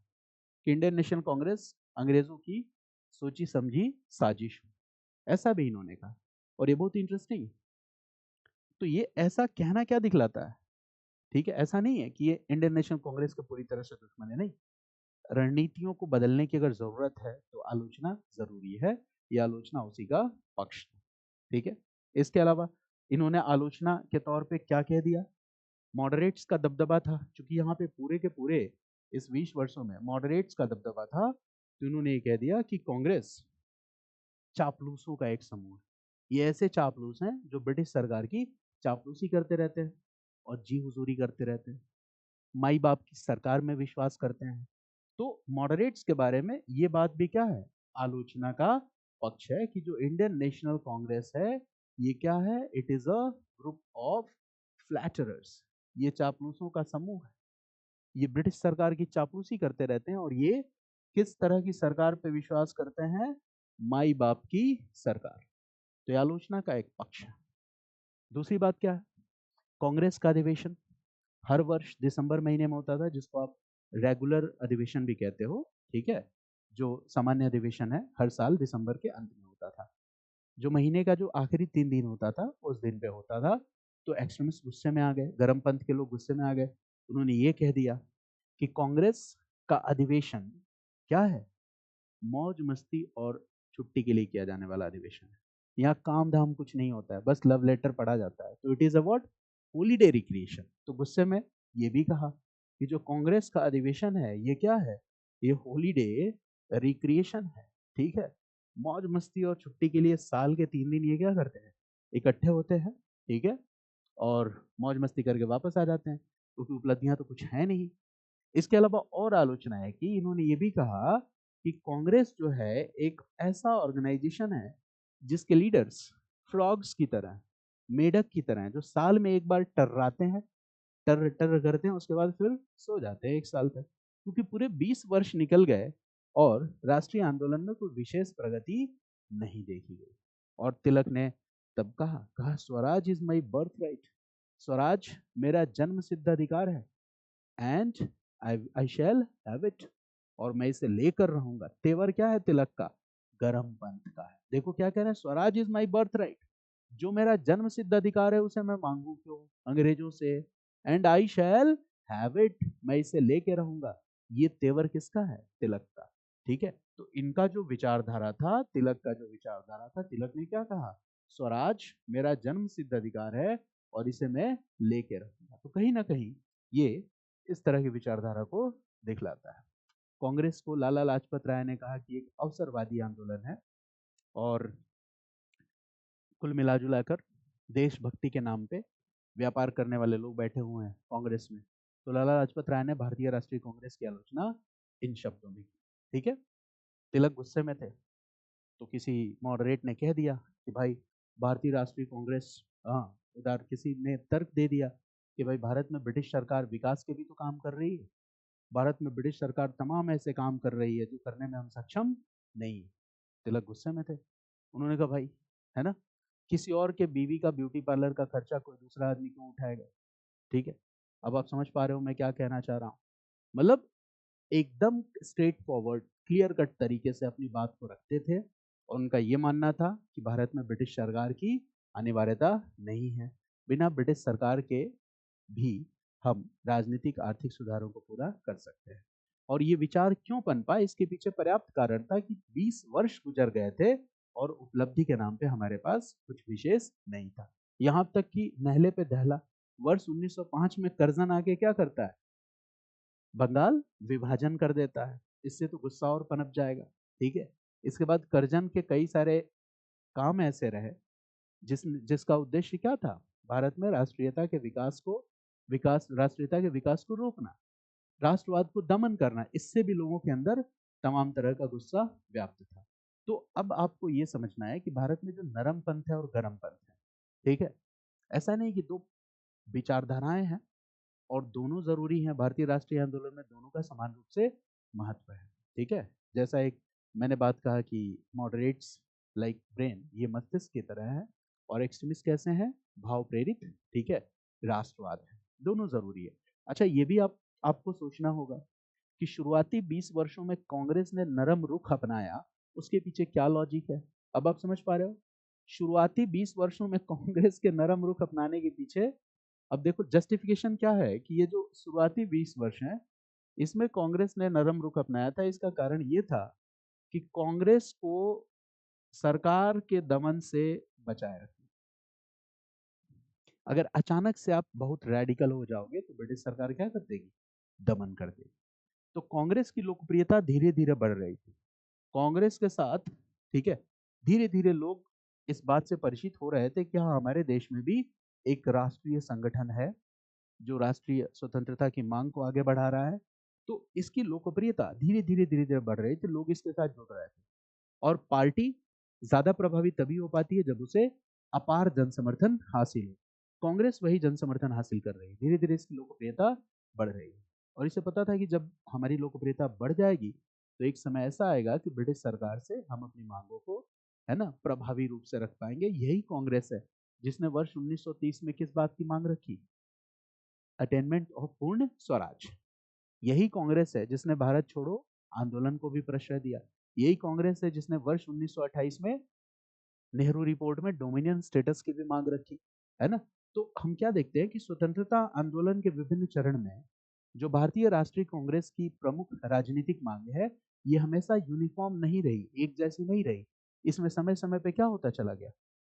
कि इंडियन नेशनल कांग्रेस अंग्रेजों की सोची समझी साजिश हो, ऐसा भी इन्होंने कहा। और ये बहुत इंटरेस्टिंग, तो ये ऐसा कहना क्या दिखलाता है, ठीक है, ऐसा नहीं है कि ये इंडियन नेशनल कांग्रेस का पूरी तरह से दुश्मन है, नहीं, रणनीतियों को बदलने की अगर जरूरत है तो आलोचना जरूरी है, ये आलोचना उसी का पक्ष है, ठीक है। इसके अलावा इन्होंने आलोचना के तौर पे क्या कह दिया, मॉडरेट्स का दबदबा था, क्योंकि यहाँ पे पूरे के पूरे इस 20 वर्षों में मॉडरेट्स का दबदबा था, तो इन्होंने ये कह दिया कि कांग्रेस चापलूसों का एक समूह है, ये ऐसे चापलूस हैं जो ब्रिटिश सरकार की चापलूसी करते रहते हैं और जी हुजूरी करते रहते हैं, माई बाप की सरकार में विश्वास करते हैं। तो मॉडरेट्स के बारे में ये बात भी क्या है, आलोचना का पक्ष है कि जो इंडियन नेशनल कांग्रेस है ये क्या है, it is a group of flatterers, ये चापलूसों का समूह है, ये ब्रिटिश सरकार की चापलूसी करते रहते हैं, और ये किस तरह की सरकार पे विश्वास करते हैं, माई बाप की सरकार। तो ये आलोचना का एक पक्ष है। दूसरी बात क्या है, कांग्रेस का अधिवेशन हर वर्ष दिसंबर महीने में होता था, जिसको आप रेगुलर अधिवेशन भी कहते हो, ठीक है, जो सामान्य अधिवेशन है हर साल दिसंबर के अंत में होता था, जो महीने का जो आखिरी 3 दिन होता था उस दिन पे होता था। तो एक्सट्रीमिस्ट गुस्से में आ गए, गर्मपंथ के लोग गुस्से में आ गए, उन्होंने ये कह दिया कि कांग्रेस का अधिवेशन क्या है, मौज मस्ती और छुट्टी के लिए किया जाने वाला अधिवेशन है, यहाँ काम धाम कुछ नहीं होता है, बस लव लेटर पढ़ा जाता है, तो it is a what, holiday recreation. तो गुस्से में ये भी कहा कि जो कांग्रेस का अधिवेशन है ये क्या है, ये हॉलीडे रिक्रिएशन है, ठीक है, मौज मस्ती और छुट्टी के लिए साल के 3 दिन ये क्या करते हैं, इकट्ठे होते हैं, ठीक है, और मौज मस्ती करके वापस आ जाते हैं, क्योंकि उपलब्धियां तो कुछ है नहीं। इसके अलावा और आलोचना है कि इन्होंने ये भी कहा कि कांग्रेस जो है एक ऐसा ऑर्गेनाइजेशन है जिसके लीडर्स फ्रॉग्स की तरह, मेढक की तरह हैं, जो साल में एक बार टर्राते हैं, टर टर करते हैं, उसके बाद फिर सो जाते हैं 1 साल तक, क्योंकि पूरे 20 वर्ष निकल गए और राष्ट्रीय आंदोलन में कोई विशेष प्रगति नहीं देखी गई। और तिलक ने तब कहा Swaraj is my birth right, Swaraj मेरा जन्म सिद्ध अधिकार है, and I shall have it, और मैं इसे लेकर रहूंगा। तेवर क्या है तिलक का, गर्म पंथ का है। देखो क्या कह रहे हैं, Swaraj is my birth right, जो मेरा जन्म सिद्ध अधिकार है उसे मैं मांगू क्यों अंग्रेजों से, and I shall have it, मैं इसे लेके रहूंगा। ये तेवर किसका है, तिलक का, ठीक है। तो इनका जो विचारधारा था, तिलक का जो विचारधारा था, तिलक ने क्या कहा, स्वराज मेरा जन्म सिद्ध अधिकार है और इसे मैं लेके रहूंगा। तो कहीं ना कहीं ये इस तरह की विचारधारा को दिखलाता है। कांग्रेस को लाला लाजपत राय ने कहा कि एक अवसरवादी आंदोलन है, और कुल मिलाजुला कर देशभक्ति के नाम पे व्यापार करने वाले लोग बैठे हुए हैं कांग्रेस में। तो लाला लाजपत राय ने भारतीय राष्ट्रीय कांग्रेस की आलोचना इन शब्दों में की, ठीक है। तिलक गुस्से में थे, तो किसी मॉडरेट ने कह दिया कि भाई भारतीय राष्ट्रीय कांग्रेस, हाँ, उधर किसी ने तर्क दे दिया कि भाई भारत में ब्रिटिश सरकार विकास के भी तो काम कर रही है, भारत में ब्रिटिश सरकार तमाम ऐसे काम कर रही है जो करने में हम सक्षम नहीं। तिलक गुस्से में थे, उन्होंने कहा भाई, है ना, किसी और के बीवी का ब्यूटी पार्लर का खर्चा कोई दूसरा आदमी क्यों उठाएगा, ठीक है। अब आप समझ पा रहे हो मैं क्या कहना चाह रहा हूँ, मतलब एकदम स्ट्रेट फॉरवर्ड क्लियर कट तरीके से अपनी बात को रखते थे, और उनका ये मानना था कि भारत में ब्रिटिश सरकार की अनिवार्यता नहीं है, बिना ब्रिटिश सरकार के भी हम राजनीतिक आर्थिक सुधारों को पूरा कर सकते हैं। और ये विचार क्यों पनपा, इसके पीछे पर्याप्त कारण था कि 20 वर्ष गुजर गए थे और उपलब्धि के नाम पे हमारे पास कुछ विशेष नहीं था। यहां तक कि नहले पे दहला, वर्ष 1905 में कर्जन आके क्या करता है, बंगाल विभाजन कर देता है, इससे तो गुस्सा और पनप जाएगा, ठीक है। इसके बाद कर्जन के कई सारे काम ऐसे रहे जिसका उद्देश्य क्या था, भारत में राष्ट्रीयता के विकास को रोकना, राष्ट्रवाद को दमन करना। इससे भी लोगों के अंदर तमाम तरह का गुस्सा व्याप्त था। तो अब आपको ये समझना है कि भारत में जो नरम पंथ है और गरम पंथ है, ठीक है, ऐसा नहीं कि दो विचारधाराएं हैं और दोनों जरूरी हैं। भारतीय राष्ट्रीय आंदोलन में दोनों का समान रूप से महत्व है, ठीक है। जैसा एक मैंने बात कहा कि मॉडरेट्स लाइक ब्रेन, ये मस्तिष्क की तरह है, और एक्सट्रीमिस्ट कैसे हैं, भाव प्रेरित, ठीक है, राष्ट्रवाद है, दोनों जरूरी है। अच्छा, ये भी आपको सोचना होगा कि शुरुआती 20 वर्षों में कांग्रेस ने नरम रुख अपनाया, उसके पीछे क्या लॉजिक है। अब आप समझ पा रहे हो, शुरुआती 20 वर्षों में कांग्रेस के नरम रुख अपनाने के पीछे, अब देखो जस्टिफिकेशन क्या है कि ये जो शुरुआती 20 वर्ष हैं इसमें कांग्रेस ने नरम रुख अपनाया था। इसका कारण ये था कि कांग्रेस को सरकार के दमन से बचाए रखना। अगर अचानक से आप बहुत रेडिकल हो जाओगे तो ब्रिटिश सरकार क्या कर देगी, दमन कर देगी। तो कांग्रेस की लोकप्रियता धीरे धीरे बढ़ रही थी। कांग्रेस के साथ, ठीक है, धीरे धीरे लोग इस बात से परिचित हो रहे थे कि हाँ, हमारे देश में भी एक राष्ट्रीय संगठन है जो राष्ट्रीय स्वतंत्रता की मांग को आगे बढ़ा रहा है। तो इसकी लोकप्रियता धीरे धीरे बढ़ रही थी, लोग इसके साथ जुड़ रहे थे। और पार्टी ज्यादा प्रभावी तभी हो पाती है जब उसे अपार जन समर्थन हासिल हो। कांग्रेस वही जन समर्थन हासिल कर रही है, धीरे धीरे इसकी लोकप्रियता बढ़ रही है। और इसे पता था कि जब हमारी लोकप्रियता बढ़ जाएगी तो एक समय ऐसा आएगा कि ब्रिटिश सरकार से हम अपनी मांगों को, है ना, प्रभावी रूप से रख पाएंगे। यही कांग्रेस है जिसने वर्ष 1930 में किस बात की मांग रखी, अटेनमेंट ऑफ पूर्ण स्वराज। यही कांग्रेस है जिसने भारत छोड़ो आंदोलन को भी प्रश्रय दिया। यही कांग्रेस है जिसने वर्ष 1928 में नेहरू रिपोर्ट में डोमिनियन स्टेटस की भी मांग रखी, है ना। तो हम क्या देखते हैं कि स्वतंत्रता आंदोलन के विभिन्न चरण में जो भारतीय राष्ट्रीय कांग्रेस की प्रमुख राजनीतिक मांग है, ये हमेशा यूनिफॉर्म नहीं रही, एक जैसी नहीं रही। इसमें समय समय पे क्या होता चला गया,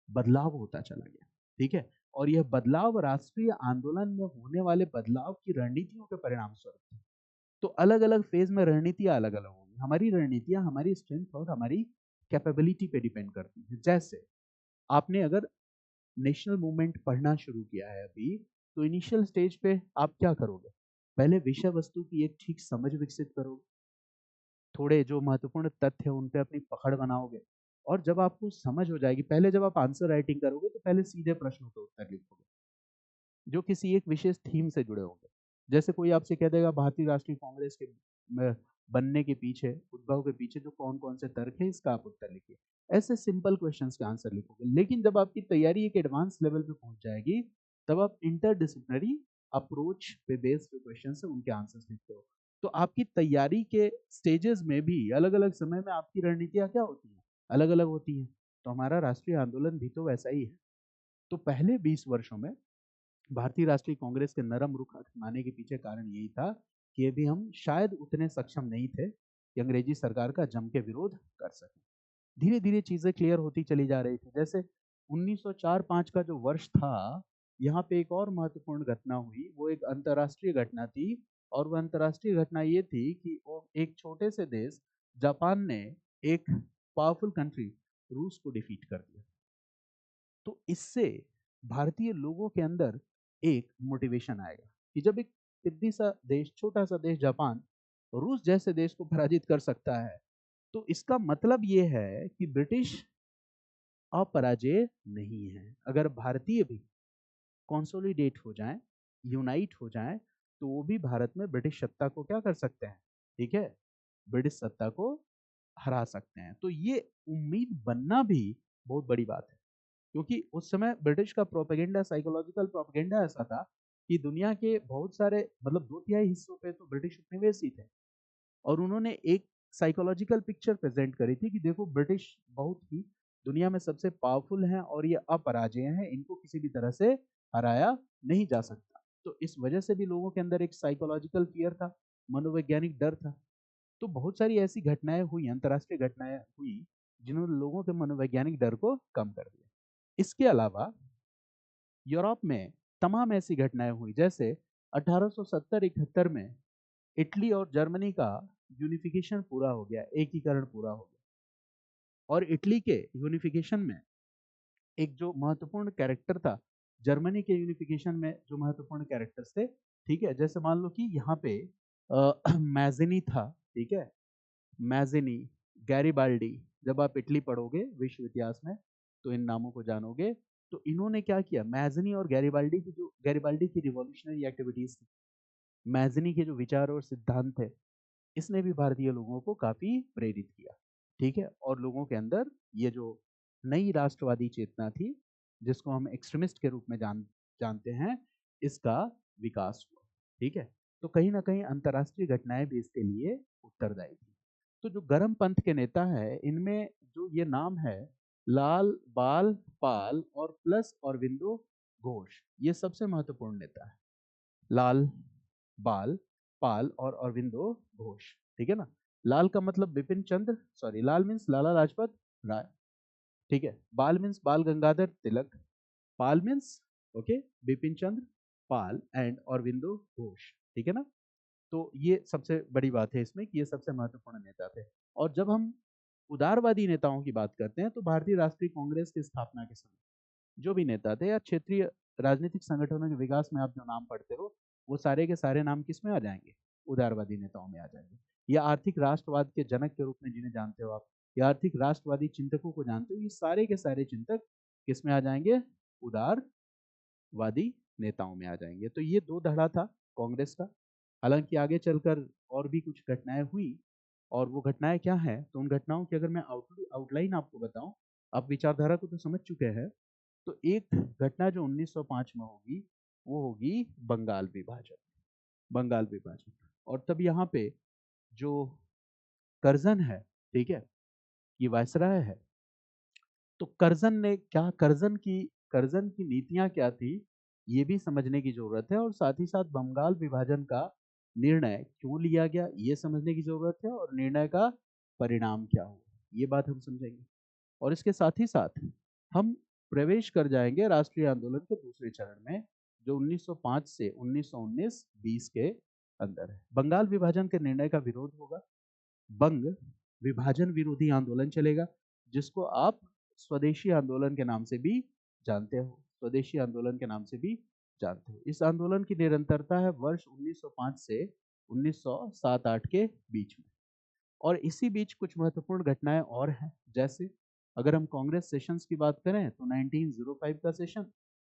बदलाव होता चला गया, ठीक है। और यह बदलाव राष्ट्रीय आंदोलन में होने वाले बदलाव की रणनीतियों के परिणाम स्वरूप। तो अलग अलग फेज में रणनीतियां अलग अलग होंगी। हमारी रणनीतियां हमारी स्ट्रेंथ और हमारी कैपेबिलिटी पे डिपेंड करती है। जैसे आपने अगर नेशनल मूवमेंट पढ़ना शुरू किया है अभी, तो इनिशियल स्टेज पे आप क्या करोगे, पहले विषय वस्तु की एक ठीक समझ विकसित करोगे, थोड़े जो महत्वपूर्ण तथ्य है उन पे अपनी पकड़ बनाओगे, और जब आपको समझ हो जाएगी, पहले जब आप आंसर राइटिंग करोगे तो पहले सीधे प्रश्नों के उत्तर लिखोगे जो किसी एक विशेष थीम से जुड़े होंगे। जैसे कोई आपसे कह देगा भारतीय राष्ट्रीय कांग्रेस के बनने के पीछे, उद्भव के पीछे जो कौन कौन से तर्क है, इसका आप उत्तर लिखिए। ऐसे सिंपल क्वेश्चंस के आंसर लिखोगे। लेकिन जब आपकी तैयारी एक एडवांस लेवल पे पहुंच जाएगी, तब आप इंटरडिसिप्लिनरी अप्रोच पे बेस्ड जो क्वेश्चन है उनके आंसर्स लिखते हो। तो आपकी तैयारी के स्टेजेस में भी अलग अलग समय में आपकी रणनीतियां क्या होती हैं, अलग अलग होती हैं। तो हमारा राष्ट्रीय आंदोलन भी तो वैसा ही है। तो पहले 20 वर्षों में भारतीय राष्ट्रीय कांग्रेस के नरम रुख अपनाने के पीछे कारण यही था कि अभी हम शायद उतने सक्षम नहीं थे कि अंग्रेजी सरकार का जम के विरोध कर सकें। धीरे धीरे चीजें क्लियर होती चली जा रही थी। जैसे 1904-5 का जो वर्ष था, यहाँ पे एक और महत्वपूर्ण घटना हुई, वो एक अंतर्राष्ट्रीय घटना थी। और वो अंतर्राष्ट्रीय घटना ये थी कि वो एक छोटे से देश जापान ने एक पावरफुल कंट्री रूस को डिफीट कर दिया। तो इससे भारतीय लोगों के अंदर एक मोटिवेशन आएगा कि जब एक पिद्दी सा देश, छोटा सा देश जापान, रूस जैसे देश को पराजित कर सकता है, तो इसका मतलब ये है कि ब्रिटिश अपराजय नहीं है। अगर भारतीय भी कंसोलिडेट हो जाएं, यूनाइट हो जाएं, तो वो भी भारत में ब्रिटिश सत्ता को क्या कर सकते हैं, ठीक है, ब्रिटिश सत्ता को हरा सकते हैं। तो ये उम्मीद बनना भी बहुत बड़ी बात है, क्योंकि उस समय ब्रिटिश का प्रोपेगेंडा, साइकोलॉजिकल प्रोपेगेंडा ऐसा था कि दुनिया के बहुत सारे, मतलब 2/3 हिस्सों पे तो ब्रिटिश उपनिवेशी थे। और उन्होंने एक साइकोलॉजिकल पिक्चर प्रेजेंट करी थी कि देखो ब्रिटिश बहुत ही दुनिया में सबसे पावरफुल हैं और ये अपराजेय हैं, इनको किसी भी तरह से हराया नहीं जा सकता। तो इस वजह से भी लोगों के अंदर एक साइकोलॉजिकल फियर था, मनोवैज्ञानिक डर था। तो बहुत सारी ऐसी घटनाएं हुई, अंतर्राष्ट्रीय घटनाएं हुई, जिन्होंने लोगों के मनोवैज्ञानिक डर को कम कर दिया। इसके अलावा यूरोप में तमाम ऐसी घटनाएं हुई, जैसे 1870-71 में इटली और जर्मनी का यूनिफिकेशन पूरा हो गया, एकीकरण पूरा हो गया। और इटली के यूनिफिकेशन में एक जो महत्वपूर्ण कैरेक्टर था जर्मनी के यूनिफिकेशन में, जो महत्वपूर्ण कैरेक्टर्स थे, ठीक है, जैसे मान लो कि यहाँ पे मैजिनी था, ठीक है, मैजिनी, गैरिबाल्डी, जब आप इटली पढ़ोगे विश्व इतिहास में तो इन नामों को जानोगे। तो इन्होंने क्या किया, मैजिनी और गैरिबाल्डी की रिवॉल्यूशनरी एक्टिविटीज थी, मैजिनी के जो विचार और सिद्धांत थे, इसने भी भारतीय लोगों को काफी प्रेरित किया, ठीक है, और लोगों के अंदर ये जो नई राष्ट्रवादी चेतना थी, जिसको हम एक्सट्रीमिस्ट के रूप में जानते हैं, इसका विकास हुआ, ठीक है। तो कहीं ना कहीं अंतर्राष्ट्रीय घटनाएं भी इसके लिए उत्तरदायी थी। तो जो गर्म पंथ के नेता है, इनमें जो ये नाम है, लाल, बाल, पाल और प्लस और विंदो घोष, ये सबसे महत्वपूर्ण नेता है। लाल, बाल, पाल और अरविंदो घोष, ठीक है ना। लाल का मतलब बिपिन चंद्र, सॉरी, लाल मीन्स लाला लाजपत राय, ठीक है। Bal means Bal Gangadhar Tilak, Pal means okay Bipin Chandra Pal and Aurobindo Ghosh, ठीक है ना। तो ये सबसे बड़ी बात है इसमें कि ये सबसे महत्वपूर्ण नेता थे। और जब हम उदारवादी नेताओं की बात करते हैं तो भारतीय राष्ट्रीय कांग्रेस की स्थापना के समय जो भी नेता थे या क्षेत्रीय राजनीतिक संगठनों के विकास में आप जो नाम पढ़ते हो, वो सारे के सारे नाम किस में आ जाएंगे, उदारवादी नेताओं में आ जाएंगे। या आर्थिक राष्ट्रवाद के जनक के रूप में जिन्हें जानते हो आप, या आर्थिक राष्ट्रवादी चिंतकों को जानते हो, ये सारे के सारे चिंतक किस में आ जाएंगे, उदारवादी नेताओं में आ जाएंगे। तो ये दो धड़ा था कांग्रेस का। हालांकि आगे चलकर और भी कुछ घटनाएं हुई, और वो घटनाएं क्या हैं, तो उन घटनाओं की अगर मैं आउटलाइन आपको बताऊं, आप विचारधारा को तो समझ चुके हैं। तो एक घटना जो 1905 में होगी, वो होगी बंगाल विभाजन, बंगाल विभाजन। और तब यहाँ पे जो कर्जन है, ठीक है, ये वायसराय है, तो कर्जन ने क्या, कर्जन की नीतियां क्या थी, ये भी समझने की जरूरत है। और साथ ही साथ बंगाल विभाजन का निर्णय क्यों लिया गया, ये समझने की जरूरत है, और निर्णय का परिणाम क्या हुआ, ये बात हम समझेंगे। और इसके साथ ही साथ हम प्रवेश कर जाएंगे राष्ट्रीय आंदोलन के दूसरे चरण में, जो 1905 से 1919-20 के अंदर है। बंगाल विभाजन के निर्णय का विरोध होगा, बंग विभाजन विरोधी आंदोलन चलेगा, जिसको आप स्वदेशी आंदोलन के नाम से भी जानते हो, स्वदेशी आंदोलन के नाम से भी जानते हो। इस आंदोलन की निरंतरता है वर्ष 1905 से 1907-8 के बीच में। और इसी बीच कुछ महत्वपूर्ण घटनाएं और हैं, जैसे अगर हम कांग्रेस सेशंस की बात करें तो 1905 का सेशन,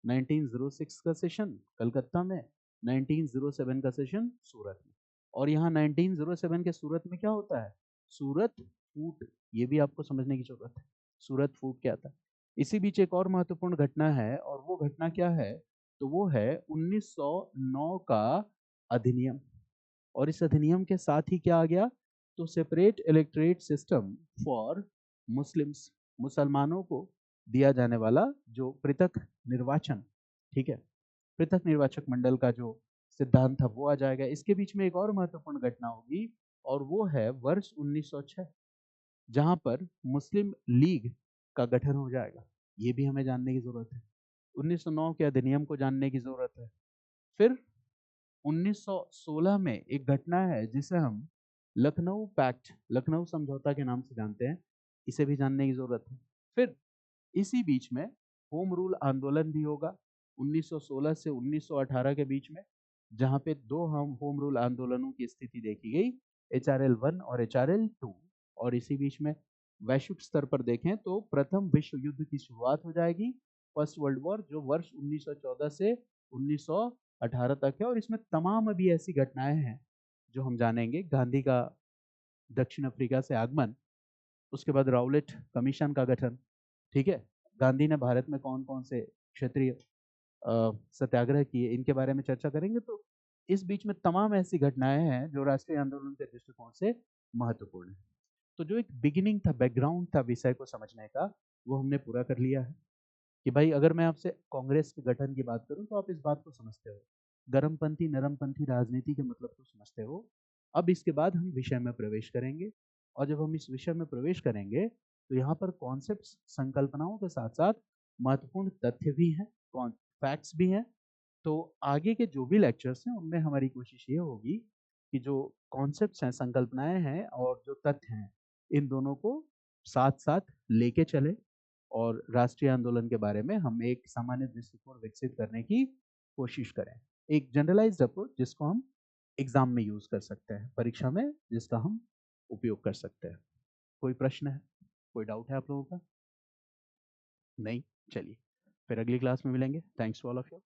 1906 का सेशन कलकत्ता में, 1907 का सेशन सूरत में। और यहाँ 1907 के सूरत में क्या होता है, सूरत फूट, ये भी आपको समझने की जरूरत है, सूरत फूट क्या था। इसी बीच एक और महत्वपूर्ण घटना है, और वो घटना क्या है, तो वो है 1909 का अधिनियम। और इस अधिनियम के साथ ही क्या आ गया, तो separate electorate system for Muslims, मुसलमानों को दिया जाने वाला जो पृथक निर्वाचन, ठीक है, पृथक निर्वाचक मंडल का जो सिद्धांत था वो आ जाएगा। इसके बीच में एक और महत्वपूर्ण घटना होगी, और वो है वर्ष 1906, जहां पर मुस्लिम लीग का गठन हो जाएगा। ये भी हमें जानने की जरूरत है, 1909 के अधिनियम को जानने की जरूरत है। फिर 1916 में एक घटना है जिसे हम लखनऊ पैक्ट, लखनऊ समझौता के नाम से जानते हैं, इसे भी जानने की जरूरत है। फिर इसी बीच में होम रूल आंदोलन भी होगा 1916 से 1918 के बीच में, जहां पे दो हम होम रूल आंदोलनों की स्थिति देखी गई, HRL 1 और HRL 2। और इसी बीच में वैश्विक स्तर पर देखें तो प्रथम विश्व युद्ध की शुरुआत हो जाएगी, फर्स्ट वर्ल्ड वॉर, जो वर्ष 1914 से 1918 तक है। और इसमें तमाम अभी ऐसी घटनाएं हैं जो हम जानेंगे, गांधी का दक्षिण अफ्रीका से आगमन, उसके बाद राउलेट कमीशन का गठन, ठीक है, गांधी ने भारत में कौन कौन से क्षेत्रीय सत्याग्रह किए, इनके बारे में चर्चा करेंगे। तो इस बीच में तमाम ऐसी घटनाएं हैं जो राष्ट्रीय आंदोलन के दृष्टिकोण से महत्वपूर्ण है। तो जो एक बिगिनिंग था, बैकग्राउंड था विषय को समझने का, वो हमने पूरा कर लिया है। कि भाई अगर मैं आपसे कांग्रेस के गठन की बात करूं तो आप इस बात को समझते हो, गर्मपंथी नरमपंथी राजनीति के मतलब को समझते हो। अब इसके बाद हम विषय में प्रवेश करेंगे, और जब हम इस विषय में प्रवेश करेंगे तो यहाँ पर कॉन्सेप्ट्स, संकल्पनाओं के साथ साथ महत्वपूर्ण तथ्य भी हैं, फैक्ट्स भी हैं। तो आगे के जो भी लेक्चर्स हैं उनमें हमारी कोशिश ये होगी कि जो कॉन्सेप्ट्स हैं, संकल्पनाएं हैं और जो तथ्य हैं, इन दोनों को साथ साथ लेके चले, और राष्ट्रीय आंदोलन के बारे में हम एक सामान्य दृष्टिकोण विकसित करने की कोशिश करें। एक जनरलाइज्ड अप्रोच जिसको हम एग्जाम में यूज कर सकते हैं, परीक्षा में जिसका हम उपयोग कर सकते हैं। कोई प्रश्न है, कोई डाउट है आप लोगों का? नहीं? चलिए फिर अगली क्लास में मिलेंगे। Thanks to all of you.